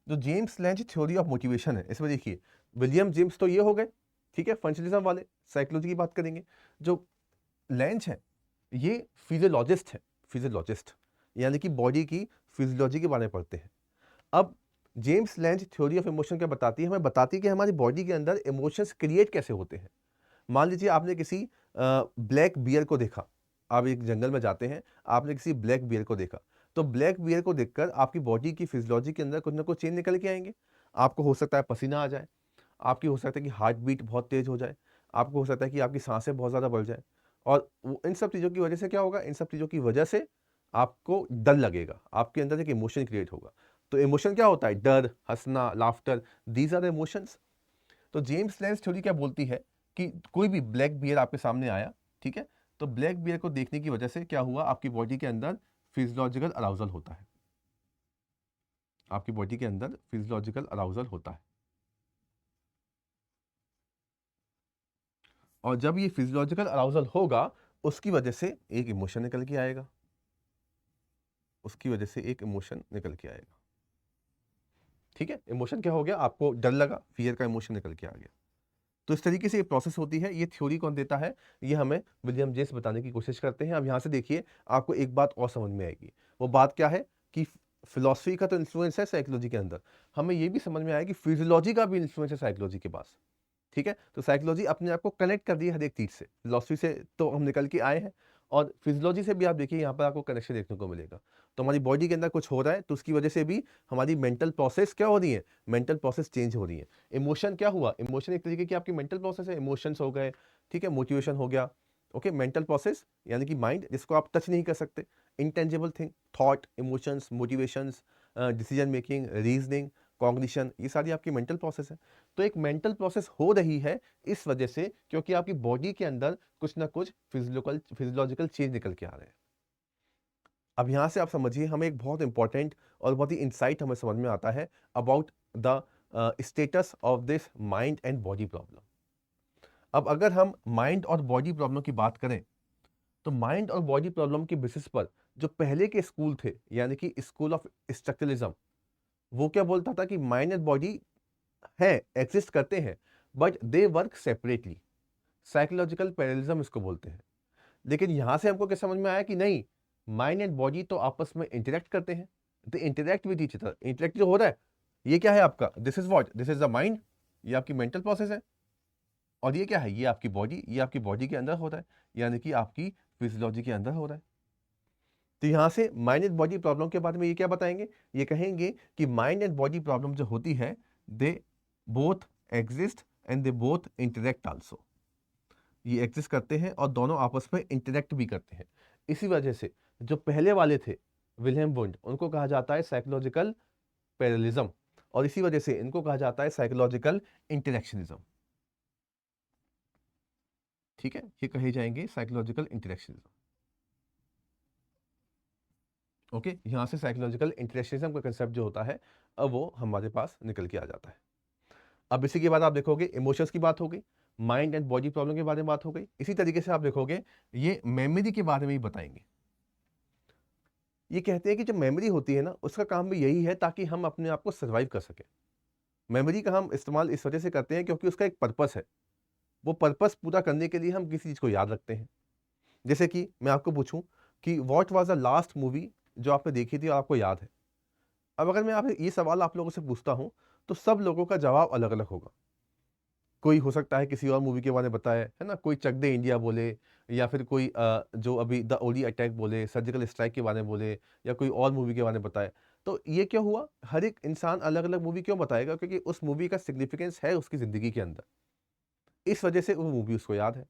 जो James length theory of motivation है, इसमें देखिए विलियम जेम्स तो ये हो गए, ठीक है, फंक्शनलिज्म वाले, साइकोलॉजी की बात करेंगे। जो लेंज है ये फिजियोलॉजिस्ट है, फिजियोलॉजिस्ट यानी कि बॉडी की फिजियोलॉजी के बारे में पढ़ते हैं। अब James length theory of emotion क्या बताती है, हमें बताती है कि हमारी बॉडी के अंदर इमोशंस क्रिएट कैसे होते हैं। मान लीजिए आपने किसी ब्लैक बियर को देखा, आप एक जंगल में जाते हैं, आपने किसी ब्लैक बियर को देखा, तो ब्लैक बियर को देखकर आपकी बॉडी की फिजियोलॉजी के अंदर कुछ ना कुछ चेंज निकल के आएंगे। आपको हो सकता है पसीना आ जाए, आपकी हो सकता है कि हार्ट बीट बहुत तेज हो जाए, आपको हो सकता है कि आपकी सांसें बहुत ज़्यादा बढ़ जाए। और इन सब चीज़ों की वजह से क्या होगा, इन सब चीज़ों की वजह से आपको डर लगेगा, आपके अंदर एक इमोशन क्रिएट होगा। तो इमोशन क्या होता है, डर, हंसना, लाफ्टर, दीज आर इमोशंस। तो जेम्स लेंस थ्योरी क्या बोलती है कि कोई भी ब्लैक बियर आपके सामने आया, ठीक है, तो ब्लैक बियर को देखने की वजह से क्या हुआ, आपकी बॉडी के अंदर फिजियोलॉजिकल अराउजल होता है, आपकी बॉडी के अंदर फिजियोलॉजिकल अराउजल होता है। और जब ये फिजियोलॉजिकल अराउजल होगा, उसकी वजह से एक इमोशन निकल के आएगा, उसकी वजह से एक इमोशन निकल के आएगा। ठीक है, इमोशन क्या हो गया, आपको डर लगा, फियर का इमोशन निकल के आ गया। तो इस तरीके से ये प्रोसेस होती है। ये थ्योरी कौन देता है, ये हमें विलियम जेम्स बताने की कोशिश करते हैं। अब यहाँ से देखिए, आपको एक बात और समझ में आएगी। वो बात क्या है कि फिलॉसफी का तो इन्फ्लुएंस है साइकोलॉजी के अंदर, हमें ये भी समझ में आया कि फिजियोलॉजी का भी इन्फ्लुएंस है साइकोलॉजी के पास। ठीक है, तो साइकोलॉजी अपने आप को कनेक्ट कर दी है हर एक चीज से। फिलॉसफी से तो हम निकल के आए हैं, और फिजियोलॉजी से भी आप देखिए यहाँ पर आपको कनेक्शन देखने को मिलेगा। तो हमारी बॉडी के अंदर कुछ हो रहा है, तो उसकी वजह से भी हमारी मेंटल प्रोसेस क्या हो रही है, मेंटल प्रोसेस चेंज हो रही है। इमोशन क्या हुआ, इमोशन एक तरीके की आपकी मेंटल प्रोसेस है, इमोशंस हो गए, ठीक है, मोटिवेशन हो गया। ओके, मेंटल प्रोसेस यानी कि माइंड जिसको आप टच नहीं कर सकते, intangible thing, thought, emotions, motivations, decision making, reasoning, cognition, ये सारी आपकी मेंटल प्रोसेस है। तो एक मेंटल प्रोसेस हो रही है इस वजह से, क्योंकि आपकी बॉडी के अंदर कुछ ना कुछ फिजियोलॉजिकल चेंज निकल के आ रहे हैं। अब यहाँ से आप समझिए, हमें एक बहुत इंपॉर्टेंट और बहुत ही इंसाइट हमें समझ में आता है about the status of this mind and body problem. अब अगर हम माइंड और बॉडी प्रॉब्लम की बात करें, तो माइंड और बॉडी प्रॉब्लम के बेसिस पर जो पहले के स्कूल थे, यानी कि स्कूल ऑफ स्ट्रक्चरलिज्म, वो क्या बोलता था कि माइंड एंड बॉडी है, एग्जिस्ट करते हैं, but they work separately. Psychological parallelism इसको बोलते हैं। लेकिन यहां से हमको क्या समझ में आया कि नहीं, माइंड एंड बॉडी तो आपस में इंटरेक्ट करते हैं, they interact with each other. Interact जो हो रहा है, ये क्या है आपका, this is what, this is the mind, ये आपकी मेंटल प्रोसेस है। और ये क्या है, ये आपकी बॉडी, ये आपकी बॉडी के अंदर हो रहा है, यानी कि आपकी फिजियोलॉजी के अंदर हो रहा है। तो यहाँ से माइंड एंड बॉडी प्रॉब्लम के बारे में ये क्या बताएंगे, ये कहेंगे कि माइंड एंड बॉडी प्रॉब्लम जो होती है, they both exist and they both interact also. ये एग्जिस्ट करते हैं और दोनों आपस में इंटरेक्ट भी करते हैं। इसी वजह से जो पहले वाले थे, विलियम वुंड, उनको कहा जाता है साइकोलॉजिकल पैरेललिज्म, और इसी वजह से इनको कहा जाता है साइकोलॉजिकल इंटरेक्शनिज्म। ठीक है, ये कहे जाएंगे साइकोलॉजिकल इंटरेक्शनिज्म। ओके, यहाँ से साइकोलॉजिकल इंटरेक्शनिज्म का कंसेप्ट जो होता है, अब वो हमारे पास निकल के आ जाता है। अब इसी के बाद आप देखोगे इमोशंस की बात हो गई, माइंड एंड बॉडी प्रॉब्लम के बारे में बात हो गई। इसी तरीके से आप देखोगे ये मेमोरी के बारे में ही बताएंगे। ये कहते हैं कि जो मेमोरी होती है ना, उसका काम भी यही है ताकि हम अपने आप को सर्वाइव कर सकें। मेमोरी का हम इस्तेमाल इस वजह से करते हैं क्योंकि उसका एक पर्पस है। वो पर्पस पूरा करने के लिए हम किसी चीज़ को याद रखते हैं। जैसे कि मैं आपको पूछूं कि what was the last movie जो आपने देखी थी और आपको याद है। अब अगर मैं आप ये सवाल आप लोगों से पूछता हूं, तो सब लोगों का जवाब अलग अलग होगा। कोई हो सकता है किसी और मूवी के बारे में बताए, है ना, कोई चक दे इंडिया बोले, या फिर कोई जो अभी द ओली अटैक बोले, सर्जिकल स्ट्राइक के बारे में बोले, या कोई और मूवी के बारे में बताए। तो ये क्या हुआ, हर एक इंसान अलग अलग मूवी क्यों बताएगा, क्योंकि उस मूवी का सिग्निफिकेंस है उसकी ज़िंदगी के अंदर, इस वजह से वो मूवी उसको याद है।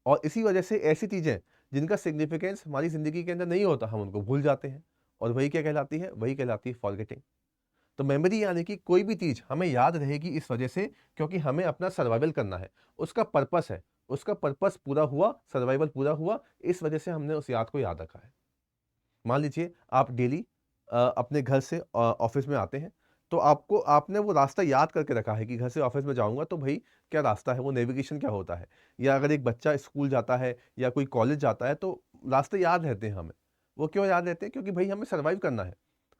और इसी वजह से ऐसी चीज़ें जिनका सिग्निफिकेंस हमारी ज़िंदगी के अंदर नहीं होता, हम उनको भूल जाते हैं, और वही क्या कहलाती है, वही कहलाती है फॉरगेटिंग। तो मेमोरी यानी कि कोई भी चीज़ हमें याद रहेगी इस वजह से, क्योंकि हमें अपना सर्वाइवल करना है, उसका पर्पस है, उसका पर्पस पूरा हुआ, सर्वाइवल पूरा हुआ, इस वजह से हमने उस याद को याद रखा है। मान लीजिए आप डेली अपने घर से ऑफिस में आते हैं, तो आपको आपने वो रास्ता याद करके रखा है कि घर से ऑफिस में जाऊंगा तो भाई क्या रास्ता है, वो नेविगेशन क्या होता है। या अगर एक बच्चा स्कूल जाता है या कोई कॉलेज जाता है, तो रास्ते याद रहते हैं हमें। वो क्यों याद रहते हैं, क्योंकि भाई हमें सर्वाइव करना है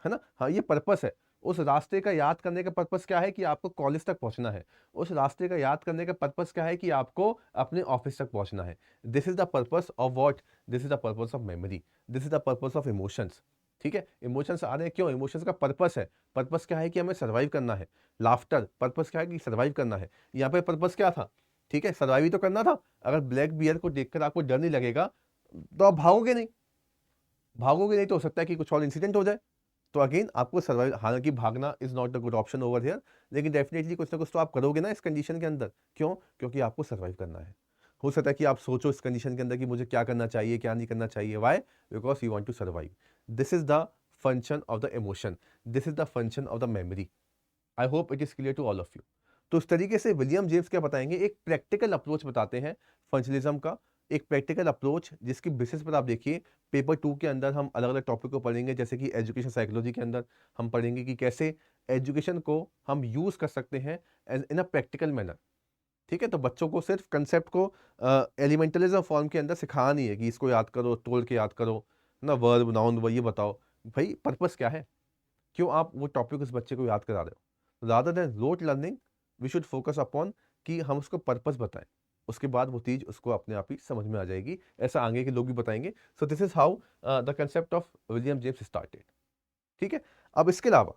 ना। हाँ, ये पर्पस है। उस रास्ते का याद करने का पर्पस क्या है कि आपको कॉलेज तक पहुंचना है। उस रास्ते का याद करने का पर्पस क्या है कि आपको अपने ऑफिस तक पहुंचना है। This is the purpose of what, this is the purpose of memory, this is the purpose of emotions. ठीक है, इमोशंस आ रहे हैं क्यों, इमोशंस का पर्पस है। पर्पस क्या है कि हमें सर्वाइव करना है। लाफ्टर, पर्पस क्या है कि सर्वाइव करना है। यहाँ पे पर्पस क्या था, ठीक है, सर्वाइव ही तो करना था। अगर ब्लैक बियर को देखकर आपको डर नहीं लगेगा तो आप भागोगे नहीं, भागोगे नहीं तो हो सकता है कि कुछ और इंसिडेंट हो जाए। तो अगेन आपको सर्वाइव, हालांकि भागना is not the good option over here, लेकिन डेफिनेटली कुछ ना कुछ तो आप करोगे ना इस कंडीशन के अंदर। क्यों? क्योंकि आपको सर्वाइव करना है। हो सकता है कि आप सोचो इस कंडीशन के अंदर कि मुझे क्या करना चाहिए, क्या नहीं करना चाहिए। Why? Because you want to survive. This is the function of the emotion, this is the function of the memory. I hope it is clear to all of you. तो इस तरीके से विलियम जेम्स क्या बताएंगे, एक practical approach बताते हैं functionalism का, एक प्रैक्टिकल अप्रोच जिसकी बेसिस पर आप देखिए पेपर 2 के अंदर हम अलग अलग टॉपिक को पढ़ेंगे, जैसे कि एजुकेशन साइकोलॉजी के अंदर हम पढ़ेंगे कि कैसे एजुकेशन को हम यूज कर सकते हैं इन अ प्रैक्टिकल मैनर। ठीक है, तो बच्चों को सिर्फ कंसेप्ट को एलिमेंटलिज्म फॉर्म के अंदर सिखाना नहीं है कि इसको याद करो, तोड़ के याद करो ना, वर्ब नाउन वो ये बताओ। भाई पर्पस क्या है, क्यों आप वो टॉपिक उस बच्चे को याद करा रहे हो? Rather than rote learning we should focus upon कि हम उसको पर्पस बताएं, उसके बाद वो चीज़ उसको अपने आप ही समझ में आ जाएगी। ऐसा आगे के लोग भी बताएंगे। So this is how the concept of William James started. ठीक है, अब इसके अलावा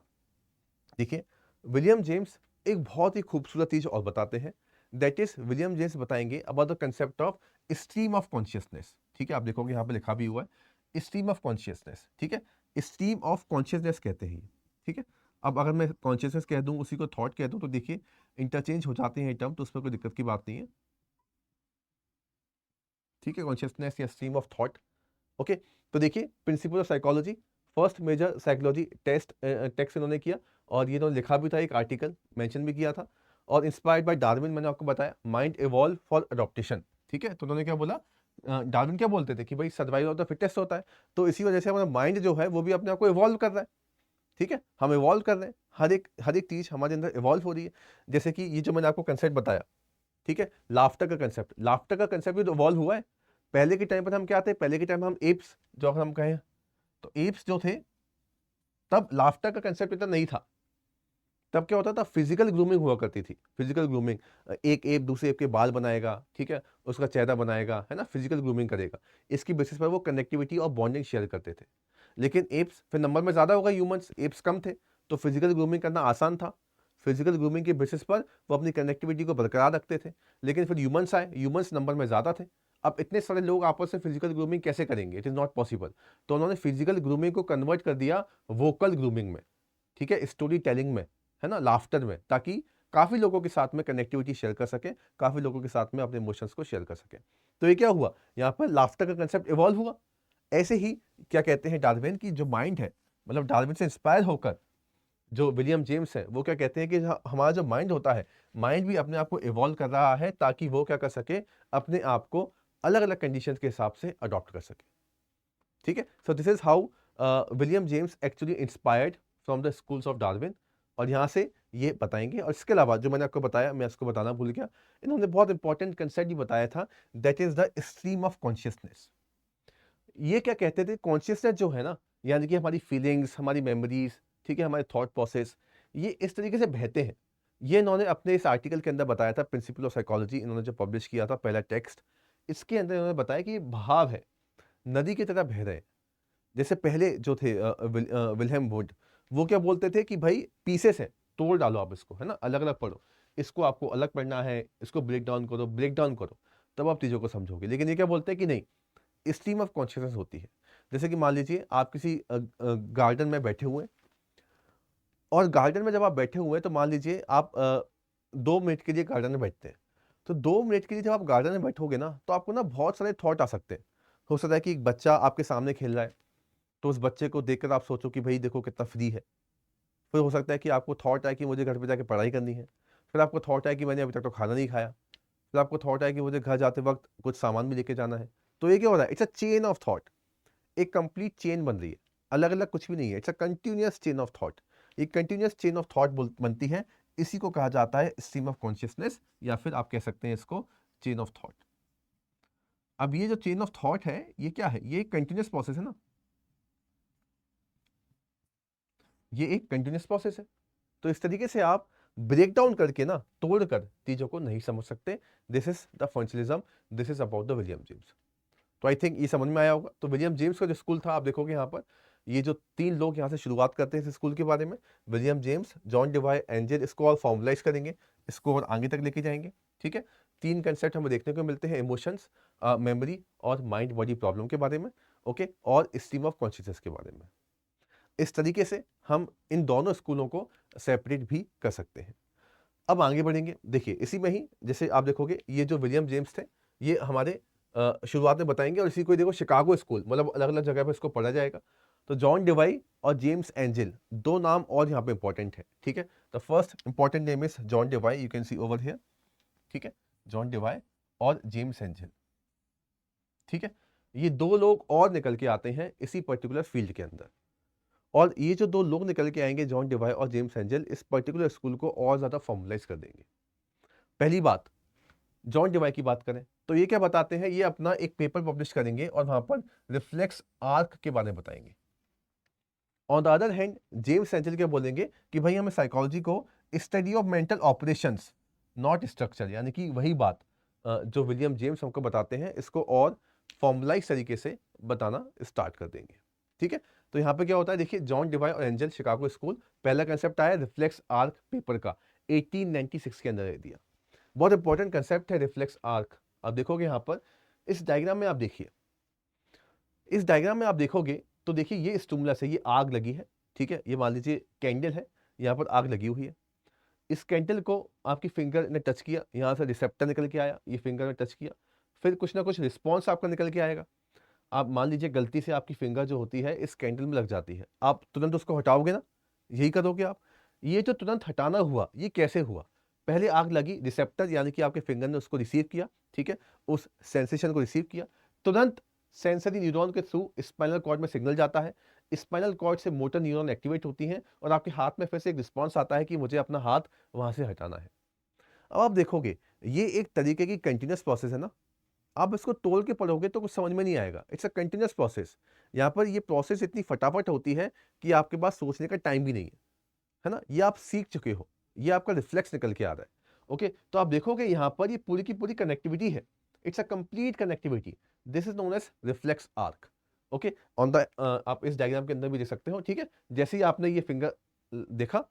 देखिए विलियम जेम्स एक बहुत ही खूबसूरत चीज़ और बताते हैं, दैट इज विलियम जेम्स बताएंगे about the concept of stream of consciousness. ठीक है, आप देखोगे यहाँ पे लिखा भी हुआ है स्ट्रीम ऑफ कॉन्शियसनेस। ठीक है, स्ट्रीम ऑफ कॉन्शियसनेस कहते हैं ये। ठीक है, अब अगर मैं कॉन्शियसनेस कह दूं, उसी को थॉट कह दूं, तो देखिए इंटरचेंज हो जाते हैं टर्म, तो उसमें कोई दिक्कत की बात नहीं है। ठीक है, कॉन्शियसनेस या स्ट्रीम ऑफ थॉट। ओके, तो देखिए principle of psychology, first major psychology text इन्होंने किया, और ये इन्होंने लिखा भी था, एक आर्टिकल मेंशन भी किया था। और इंस्पायर्ड बाय डार्विन, मैंने आपको बताया माइंड इवॉल्व फॉर अडॉप्टेशन। ठीक है, तो उन्होंने क्या बोला, डार्विन क्या बोलते थे कि भाई सर्वाइवल ऑफ द फिटेस्ट होता है, तो इसी वजह से हमारा माइंड जो है वो भी अपने आप को इवॉल्व कर रहा है। ठीक है, हम इवॉल्व कर रहे हैं, हर एक चीज हमारे अंदर इवॉल्व हो रही है। जैसे कि ये जो मैंने आपको कंसेप्ट बताया, ठीक है, लाफ्टर का कंसेप्ट भी तो इवॉल्व हुआ है। पहले के टाइम पर हम क्या थे, पहले के टाइम में हम एप्स, जो अगर हम कहें तो एप्स जो थे, तब लाफ्टर का कंसेप्ट इतना नहीं था। तब क्या होता था, फिजिकल ग्रूमिंग हुआ करती थी, फिजिकल ग्रूमिंग। एक एप दूसरे एप के बाल बनाएगा, ठीक है, उसका चेहरा बनाएगा, है ना, फिजिकल ग्रूमिंग करेगा। इसकी बेसिस पर वो कनेक्टिविटी और बॉन्डिंग शेयर करते थे। लेकिन एप्स फिर नंबर में ज़्यादा होगा, ह्यूमंस एप्स कम थे, तो फिजिकल ग्रूमिंग करना आसान था। फिजिकल ग्रूमिंग के बेसिस पर वो अपनी कनेक्टिविटी को बरकरार रखते थे। लेकिन फिर ह्यूमंस आए, ह्यूमंस नंबर में ज़्यादा थे। अब इतने सारे लोग आपस में फिजिकल ग्रूमिंग कैसे करेंगे, इट इज़ नॉट पॉसिबल। तो उन्होंने फिजिकल ग्रूमिंग को कन्वर्ट कर दिया वोकल ग्रूमिंग में, ठीक है, स्टोरी टेलिंग में, है ना, लाफ्टर में, ताकि काफ़ी लोगों के साथ में कनेक्टिविटी शेयर कर सके, काफ़ी लोगों के साथ में अपने इमोशंस को शेयर कर सके। तो ये क्या हुआ, यहाँ पर लाफ्टर का कंसेप्ट इवॉल्व हुआ। ऐसे ही क्या कहते हैं डार्विन की जो माइंड है, मतलब डार्विन से इंस्पायर होकर जो विलियम जेम्स है वो क्या कहते हैं कि हमारा जो माइंड होता है, माइंड भी अपने आप को इवॉल्व कर रहा है, ताकि वो क्या कर सके, अपने आप को अलग अलग कंडीशंस के हिसाब से अडॉप्ट कर सके। ठीक है, so this is how William James actually inspired from the schools of Darwin. और यहाँ से ये बताएंगे। और इसके अलावा जो मैंने आपको बताया, मैं इसको बताना भूल गया, इन्होंने बहुत इंपॉर्टेंट कंसेप्ट भी बताया था, that is the stream of consciousness. ये क्या कहते थे, कॉन्शियसनेस जो है ना, यानी कि हमारी फीलिंग्स, हमारी मेमोरीज, ठीक है, हमारे थॉट प्रोसेस, ये इस तरीके से बहते हैं। ये इन्होंने अपने इस आर्टिकल के अंदर बताया था, प्रिंसिपल ऑफ साइकोलॉजी, इन्होंने जो पब्लिश किया था पहला टेक्स्ट, इसके अंदर इन्होंने बताया कि ये भाव है, नदी की तरह बह रहे हैं। जैसे पहले जो थे विल्हेम वुड, वो क्या बोलते थे कि भाई पीसेस है, तोड़ डालो आप इसको, है ना, अलग अलग पढ़ो, इसको आपको अलग पढ़ना है, इसको ब्रेक डाउन करो, तब आप चीज़ों को समझोगे। लेकिन ये क्या बोलते हैं कि नहीं, स्ट्रीम ऑफ कॉन्शियसनेस होती है। जैसे कि मान लीजिए आप किसी गार्डन में बैठे हुए हैं, और गार्डन में जब आप बैठे हुए हैं तो मान लीजिए आप 2 मिनट के लिए गार्डन में बैठते हैं। तो 2 मिनट के लिए जब आप गार्डन में बैठोगे ना, तो आपको ना बहुत सारे थॉट आ सकते हैं। हो सकता है कि एक बच्चा आपके सामने खेल रहा है, तो उस बच्चे को देखकर आप सोचो कि भाई देखो कितना फ्री है। फिर हो सकता है कि आपको थॉट आए कि मुझे घर पे जाके पढ़ाई करनी है। फिर आपको थॉट आए कि मैंने अभी तक तो खाना नहीं खाया। फिर आपको थॉट आए कि मुझे घर जाते वक्त कुछ सामान भी लेके जाना है। तो ये क्या हो रहा है, it's a chain of thought, एक कंप्लीट चेन बन रही है, अलग अलग कुछ भी नहीं है, it's a continuous chain of thought. एक कंटिन्यूअस चेन ऑफ थॉट बनती है, इसी को कहा जाता है स्ट्रीम ऑफ कॉन्शियसनेस, या फिर आप कह सकते हैं इसको चेन ऑफ थॉट। अब ये जो चेन ऑफ थॉट है, ये क्या है, ये एक कंटिन्यूअस प्रोसेस है ना, ये एक कंटिन्यूअस प्रोसेस है। तो इस तरीके से आप ब्रेक डाउन करके ना, तोड़कर चीजों को नहीं समझ सकते। This is the functionalism, this is about the William James. तो आई थिंक ये समझ में आया होगा। तो विलियम जेम्स का जो स्कूल था, आप देखोगे यहाँ पर ये जो 3 लोग यहाँ से शुरुआत करते हैं इस स्कूल के बारे में, William James, John Dibai, angel, इसको और फॉर्मुलाइज करेंगे, इसको और आगे तक लेके जाएंगे। ठीक है, तीन कंसेप्ट हमें देखने को मिलते हैं, इमोशंस, मेमोरी और माइंड बॉडी प्रॉब्लम के बारे में, ओके, और स्ट्रीम ऑफ कॉन्शियसनेस के बारे में। इस तरीके से हम इन दोनों स्कूलों को सेपरेट भी कर सकते हैं। अब आगे बढ़ेंगे, देखिए इसी में ही जैसे आप देखोगे ये जो विलियम जेम्स थे, ये हमारे शुरुआत में बताएंगे, और इसी को ही देखो शिकागो स्कूल, मतलब अलग अलग जगह पे इसको पढ़ा जाएगा। तो जॉन डिवाई और जेम्स एंजल, दो नाम और यहाँ पे इंपॉर्टेंट है, ठीक है। The first important name is John Dewey, you can see over here, ठीक है, जॉन डिवाई और जेम्स एंजल, ठीक है। ये दो लोग और निकल के आते हैं इसी पर्टिकुलर फील्ड के अंदर, और ये जो दो लोग निकल के आएंगे जॉन डिवाई और जेम्स एंजल, इस पर्टिकुलर स्कूल को और ज़्यादा फॉर्मुलाइज कर देंगे। पहली बात, जॉन डिवाई की बात करें तो ये क्या बताते हैं, ये अपना एक पेपर पब्लिश करेंगे और वहां पर रिफ्लेक्स आर्क के बारे में बताएंगे। On the other hand James angel क्या बोलेंगे कि भाई हमें साइकोलॉजी को study of mental operations not structure, यानी कि वही बात जो विलियम जेम्स हमको बताते हैं, इसको और फॉर्मुलाइज तरीके से बताना स्टार्ट कर देंगे, ठीक है। तो यहाँ पे क्या होता है, देखिए जॉन डिवाई और एंजल, शिकागो स्कूल, पहला कंसेप्ट आया रिफ्लेक्स आर्क पेपर का 1896 के अंदर दिया। बहुत इंपॉर्टेंट कंसेप्ट है रिफ्लेक्स आर्क। आप देखोगे यहाँ पर इस डायग्राम में, आप देखिए इस डायग्राम में आप देखोगे तो देखिए ये स्टिमुलस है, ये आग लगी है, ठीक है, ये मान लीजिए कैंडल है, यहाँ पर आग लगी हुई है। इस कैंडल को आपकी फिंगर ने टच किया, यहाँ से रिसेप्टर निकल के आया, ये फिंगर ने टच किया, फिर कुछ ना कुछ रिस्पॉन्स आपका निकल के आएगा। आप मान लीजिए गलती से आपकी फिंगर जो होती है इस कैंडल में लग जाती है, आप तुरंत उसको हटाओगे ना, यही करोगे आप। ये जो तुरंत हटाना हुआ, ये कैसे हुआ, पहले आग लगी, रिसेप्टर यानी कि आपके फिंगर ने उसको रिसीव किया, ठीक है, उस सेंसेशन को रिसीव किया, तुरंत सेंसरी न्यूरॉन के थ्रू स्पाइनल कॉर्ड में सिग्नल जाता है, स्पाइनल कॉर्ड से मोटर न्यूरॉन एक्टिवेट होती हैं और आपके हाथ में फिर से एक रिस्पॉन्स आता है कि मुझे अपना हाथ वहां से हटाना है। अब आप देखोगे ये एक तरीके की कंटिन्यूस प्रोसेस है ना, आप इसको तोल के पढ़ोगे तो कुछ समझ में नहीं आएगा, इट्स अ कंटिन्यूस प्रोसेस। यहाँ पर ये प्रोसेस इतनी फटाफट होती है कि आपके पास सोचने का टाइम भी नहीं है ना, ये आप सीख चुके हो, ये आपका रिफ्लेक्स निकल के आ रहा है, ओके। तो आप देखोगे यहाँ पर ये पूरी की पूरी कनेक्टिविटी है, it's a complete connectivity, this is known as reflex arc, okay. On the आप इस डायग्राम के अंदर भी देख सकते हो, ठीक है। जैसे ही आपने ये फिंगर देखा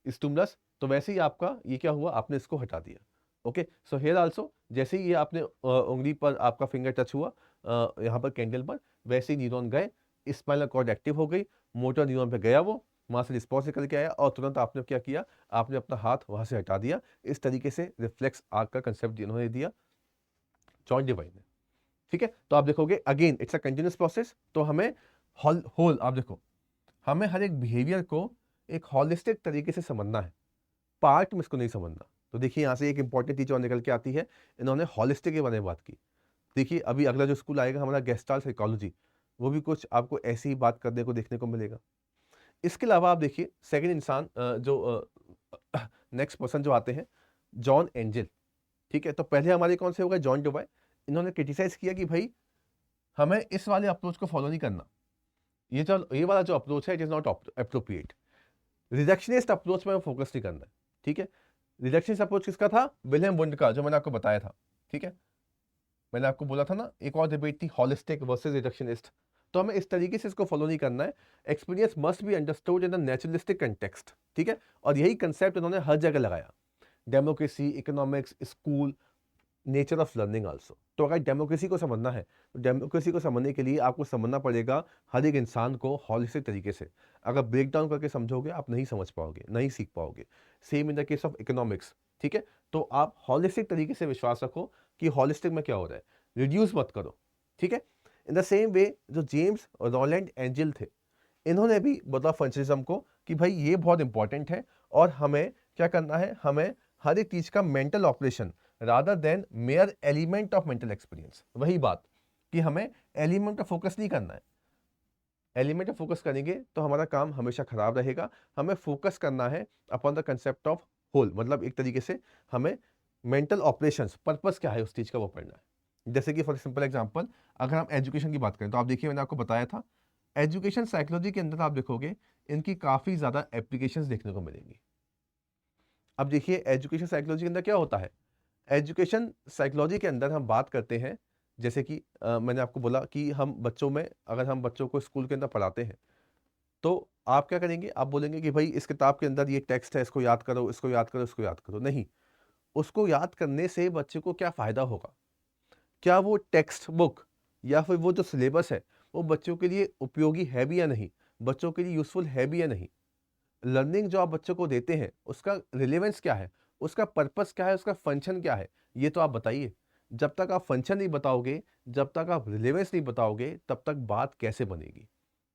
स्टिमुलस, तो वैसे ही आपका ये क्या हुआ, आपने इसको हटा दिया, ओके। सो हेयर आल्सो जैसे ही ये आपने उंगली पर आपका फिंगर टच हुआ यहाँ पर कैंडल पर, वैसे ही न्यूरॉन गए, स्पाइनल कॉर्ड एक्टिव हो गई, मोटर न्यूरॉन पे गया वो, वहाँ से रिस्पॉन्स निकल के आया और तुरंत आपने क्या किया, आपने अपना हाथ वहाँ से हटा दिया। इस तरीके से रिफ्लेक्स आर्क का कंसेप्ट इन्होंने दिया जॉन डिवाई ने, ठीक है। तो आप देखोगे again it's a continuous process. तो हमें होल आप देखो, हमें हर एक बिहेवियर को एक हॉलिस्टिक तरीके से समझना है, पार्ट में इसको नहीं समझना। तो देखिए यहाँ से एक इंपॉर्टेंट चीज और निकल के आती है, इन्होंने हॉलिस्टिक के बारे में बात की। देखिए अभी अगला जो स्कूल आएगा हमारा गेस्टाल्ट साइकोलॉजी, वो भी कुछ आपको ऐसी ही बात करने को देखने को मिलेगा। इसके अलावा आप देखिए सेकंड इंसान जो नेक्स्ट पर्सन जो आते हैं, जॉन एंजल, ठीक है। तो पहले हमारे कौन से हो गए, जॉन डिवाई। इन्होंने क्रिटिसाइज किया कि भाई हमें इस वाले अप्रोच को फॉलो नहीं करना, ये वाला जो अप्रोच है it is not appropriate, reductionist approach में फोकस नहीं करना है, ठीक है। रिडक्शनिस्ट अप्रोच किसका था, विलियम वुंड का, जो मैंने आपको बताया था, ठीक है। मैंने आपको बोला था ना, एक और डिबेट थी हॉलिस्टिक वर्सेस रिडक्शनिस्ट। तो हमें इस तरीके से इसको फॉलो नहीं करना है, experience must be understood in the naturalistic context, ठीक है। और यही कंसेप्ट उन्होंने हर जगह लगाया, democracy, economics, school, nature of learning also. तो अगर डेमोक्रेसी को समझना है, तो डेमोक्रेसी को समझने के लिए आपको समझना पड़ेगा हर एक इंसान को हॉलिस्टिक तरीके से। अगर ब्रेक डाउन करके समझोगे आप नहीं समझ पाओगे, नहीं सीख पाओगे। Same in the case of economics, ठीक है। तो आप हॉलिस्टिक तरीके से विश्वास रखो कि हॉलिस्टिक में क्या हो रहा है, रिड्यूस मत करो, ठीक है। इन द सेम वे जो जेम्स और रोलैंड एंजल थे, इन्होंने भी बताया फंक्शनिज्म को कि भाई ये बहुत इंपॉर्टेंट है और हमें क्या करना है, हमें हर एक चीज का mental operation rather than mayor element of mental experience. वही बात कि हमें एलिमेंट ऑफ फोकस नहीं करना है, एलिमेंट ऑफ फोकस करेंगे तो हमारा काम हमेशा खराब रहेगा। हमें फोकस करना है upon the concept of whole, मतलब एक तरीके से हमें मेंटल ऑपरेशंस, पर्पस क्या है उस चीज का वो पढ़ना है। जैसे कि फॉर सिंपल एग्जांपल अगर हम एजुकेशन की बात करें, तो आप देखिए मैंने आपको बताया था एजुकेशन साइकोलॉजी के अंदर आप देखोगे इनकी काफी ज्यादा एप्लीकेशंस देखने को मिलेंगी। अब देखिए एजुकेशन साइकोलॉजी के अंदर क्या होता है, एजुकेशन साइकोलॉजी के अंदर हम बात करते हैं, जैसे कि मैंने आपको बोला कि हम बच्चों में, अगर हम बच्चों को स्कूल के अंदर पढ़ाते हैं तो आप क्या करेंगे, आप बोलेंगे कि भाई इस किताब के अंदर ये टेक्स्ट है, इसको याद करो, इसको याद करो, इसको याद करो। नहीं, उसको याद करने से बच्चे को क्या फ़ायदा होगा? क्या वो टेक्स्ट बुक या फिर वो जो सिलेबस है, वो बच्चों के लिए उपयोगी है भी या नहीं? बच्चों के लिए यूज़फुल है भी या नहीं? लर्निंग जो आप बच्चों को देते हैं, उसका रिलेवेंस क्या है? उसका पर्पस क्या है? उसका फंक्शन क्या है? ये तो आप बताइए। जब तक आप फंक्शन नहीं बताओगे, जब तक आप रिलेवेंस नहीं बताओगे, तब तक बात कैसे बनेगी?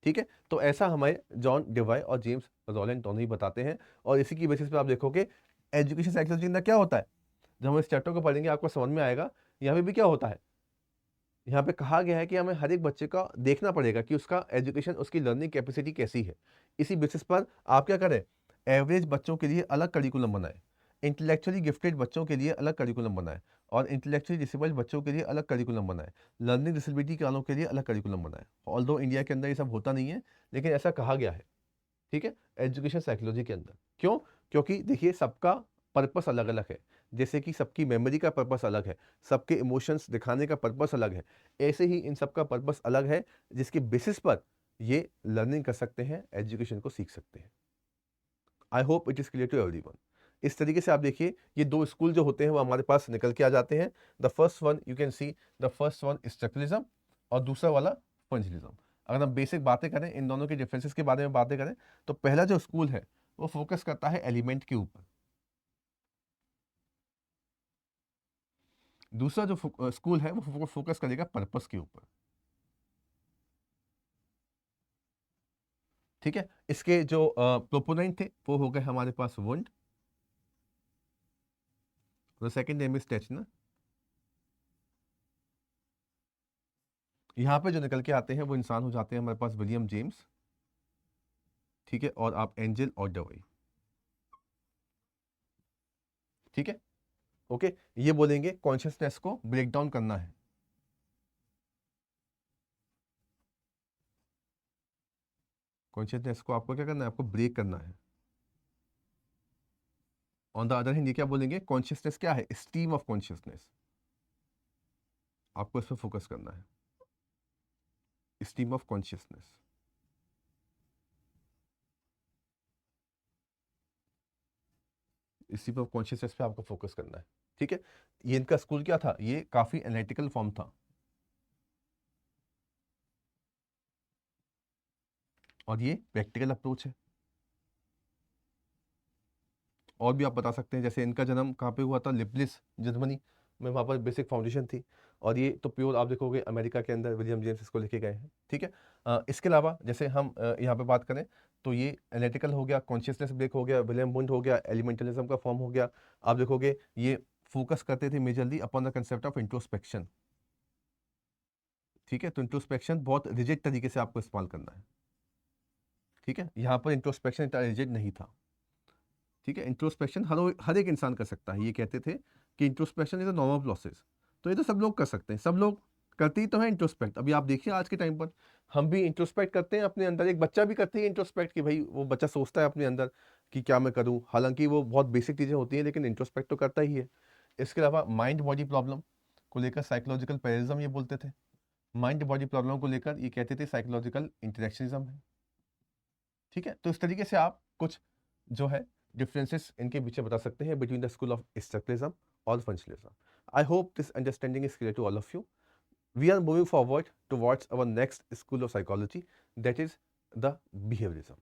ठीक है? तो ऐसा हमें जॉन डिवाई और जेम्स रॉलेंट दोनों ही बताते हैं और इसी की बेसिस पे आप देखोगे एजुकेशन साइकोलॉजी के अंदर क्या होता है? जब हम इस चैप्टर को पढ़ेंगे आपको समझ में आएगा, यहाँ पे भी क्या होता है? यहाँ पे कहा गया है कि हमें हर एक बच्चे का देखना पड़ेगा कि उसका एजुकेशन, उसकी लर्निंग कैपेसिटी कैसी है। इसी बेसिस पर आप क्या करें, एवरेज बच्चों के लिए अलग करिकुलम बनाएं, इंटेलेक्चुअली गिफ्टेड बच्चों के लिए अलग करिकुलम बनाएं और इंटेलेक्चुअली डिसेबल्ड बच्चों के लिए अलग करिकुलम बनाएं, लर्निंग डिसेबिलिटी वालों के लिए अलग करिकुलम बनाएं। ऑल्दो इंडिया के अंदर ये सब होता नहीं है, लेकिन ऐसा कहा गया है। ठीक है, एजुकेशन साइकोलॉजी के अंदर क्यों? क्योंकि देखिए सबका पर्पस अलग अलग है। जैसे कि सबकी मेमोरी का पर्पस अलग है, सबके इमोशंस दिखाने का पर्पस अलग है, ऐसे ही इन सबका पर्पस अलग है, जिसके बेसिस पर ये लर्निंग कर सकते हैं, एजुकेशन को सीख सकते हैं। I hope it is clear to everyone. इस तरीके से आप देखिए ये दो स्कूल जो होते हैं वो हमारे पास निकल के आ जाते हैं। The first one you can C, the first one structuralism और दूसरा वाला फंक्शनलिज्म। अगर हम बेसिक बातें करें, इन दोनों के डिफरेंसेस के बारे में बातें करें, तो पहला जो स्कूल है वो फोकस करता है एलिमेंट के ऊपर। दूसरा जो स्कूल है वो फोकस करेगा पर्पस के ऊपर। ठीक है, इसके जो प्रोपोनेंट थे वो हो गए हमारे पास वुंड, सेकंड नेम इज टेचनर। यहाँ पे जो निकल के आते हैं वो इंसान हो जाते हैं हमारे पास विलियम जेम्स। ठीक है, और आप एंजल और डवई। ठीक है, ओके। ये बोलेंगे कॉन्शियसनेस को ब्रेक डाउन करना है। कॉन्शियसनेस को आपको क्या करना है, आपको ब्रेक करना है। ऑन द अदर हैंड ये क्या बोलेंगे, कॉन्शियसनेस क्या है, स्ट्रीम ऑफ कॉन्शियसनेस, आपको इस पर फोकस करना है, stream of consciousness. Stream of consciousness पे आपको फोकस करना है। ठीक है, ये इनका स्कूल क्या था, ये काफी एनालिटिकल फॉर्म था और ये प्रैक्टिकल अप्रोच है। और भी आप बता सकते हैं, जैसे इनका जन्म कहाँ पे हुआ था, लिपलिस जर्मनी में, वहाँ पर बेसिक फाउंडेशन थी। और ये तो प्योर आप देखोगे अमेरिका के अंदर विलियम जेम्स इसको लेके गए हैं। ठीक है, इसके अलावा जैसे हम यहाँ पे बात करें तो ये एनालिटिकल हो गया, कॉन्शियसनेस ब्रेक हो गया, विलियम वुंड हो गया, एलिमेंटलिज्म का फॉर्म हो गया। आप देखोगे ये फोकस करते थे majorly upon the concept of introspection. ठीक है, तो इंट्रोस्पेक्शन बहुत रिजिड तरीके से आपको इस्तेमाल करना है। ठीक है, यहाँ पर इंट्रोस्पेक्शन इतना रिजिड नहीं था। ठीक है, इंट्रोस्पेक्शन हर एक इंसान कर सकता है। ये कहते थे कि introspection is a normal process, तो ये तो सब लोग कर सकते हैं, सब लोग करते ही तो है इंट्रोस्पेक्ट। अभी आप देखिए आज के टाइम पर हम भी इंट्रोस्पेक्ट करते हैं अपने अंदर, एक बच्चा भी करते हैं इंट्रोस्पेक्ट कि भाई वो बच्चा सोचता है अपने अंदर कि क्या मैं करूं, हालांकि वो बहुत बेसिक चीज़ें होती हैं लेकिन इंट्रोस्पेक्ट तो करता ही है। इसके अलावा माइंड बॉडी प्रॉब्लम को लेकर साइकोलॉजिकल पैरिज्म ये बोलते थे, माइंड बॉडी प्रॉब्लम को लेकर ये कहते थे साइकोलॉजिकल इंटरेक्शनिज्म है। ठीक है, तो इस तरीके से आप कुछ जो है डिफरेंसेस इनके पीछे बता सकते हैं between the school of structuralism और functionalism. I hope this understanding is clear to all of you. We are moving forward towards our next school of psychology, that is the behaviorism.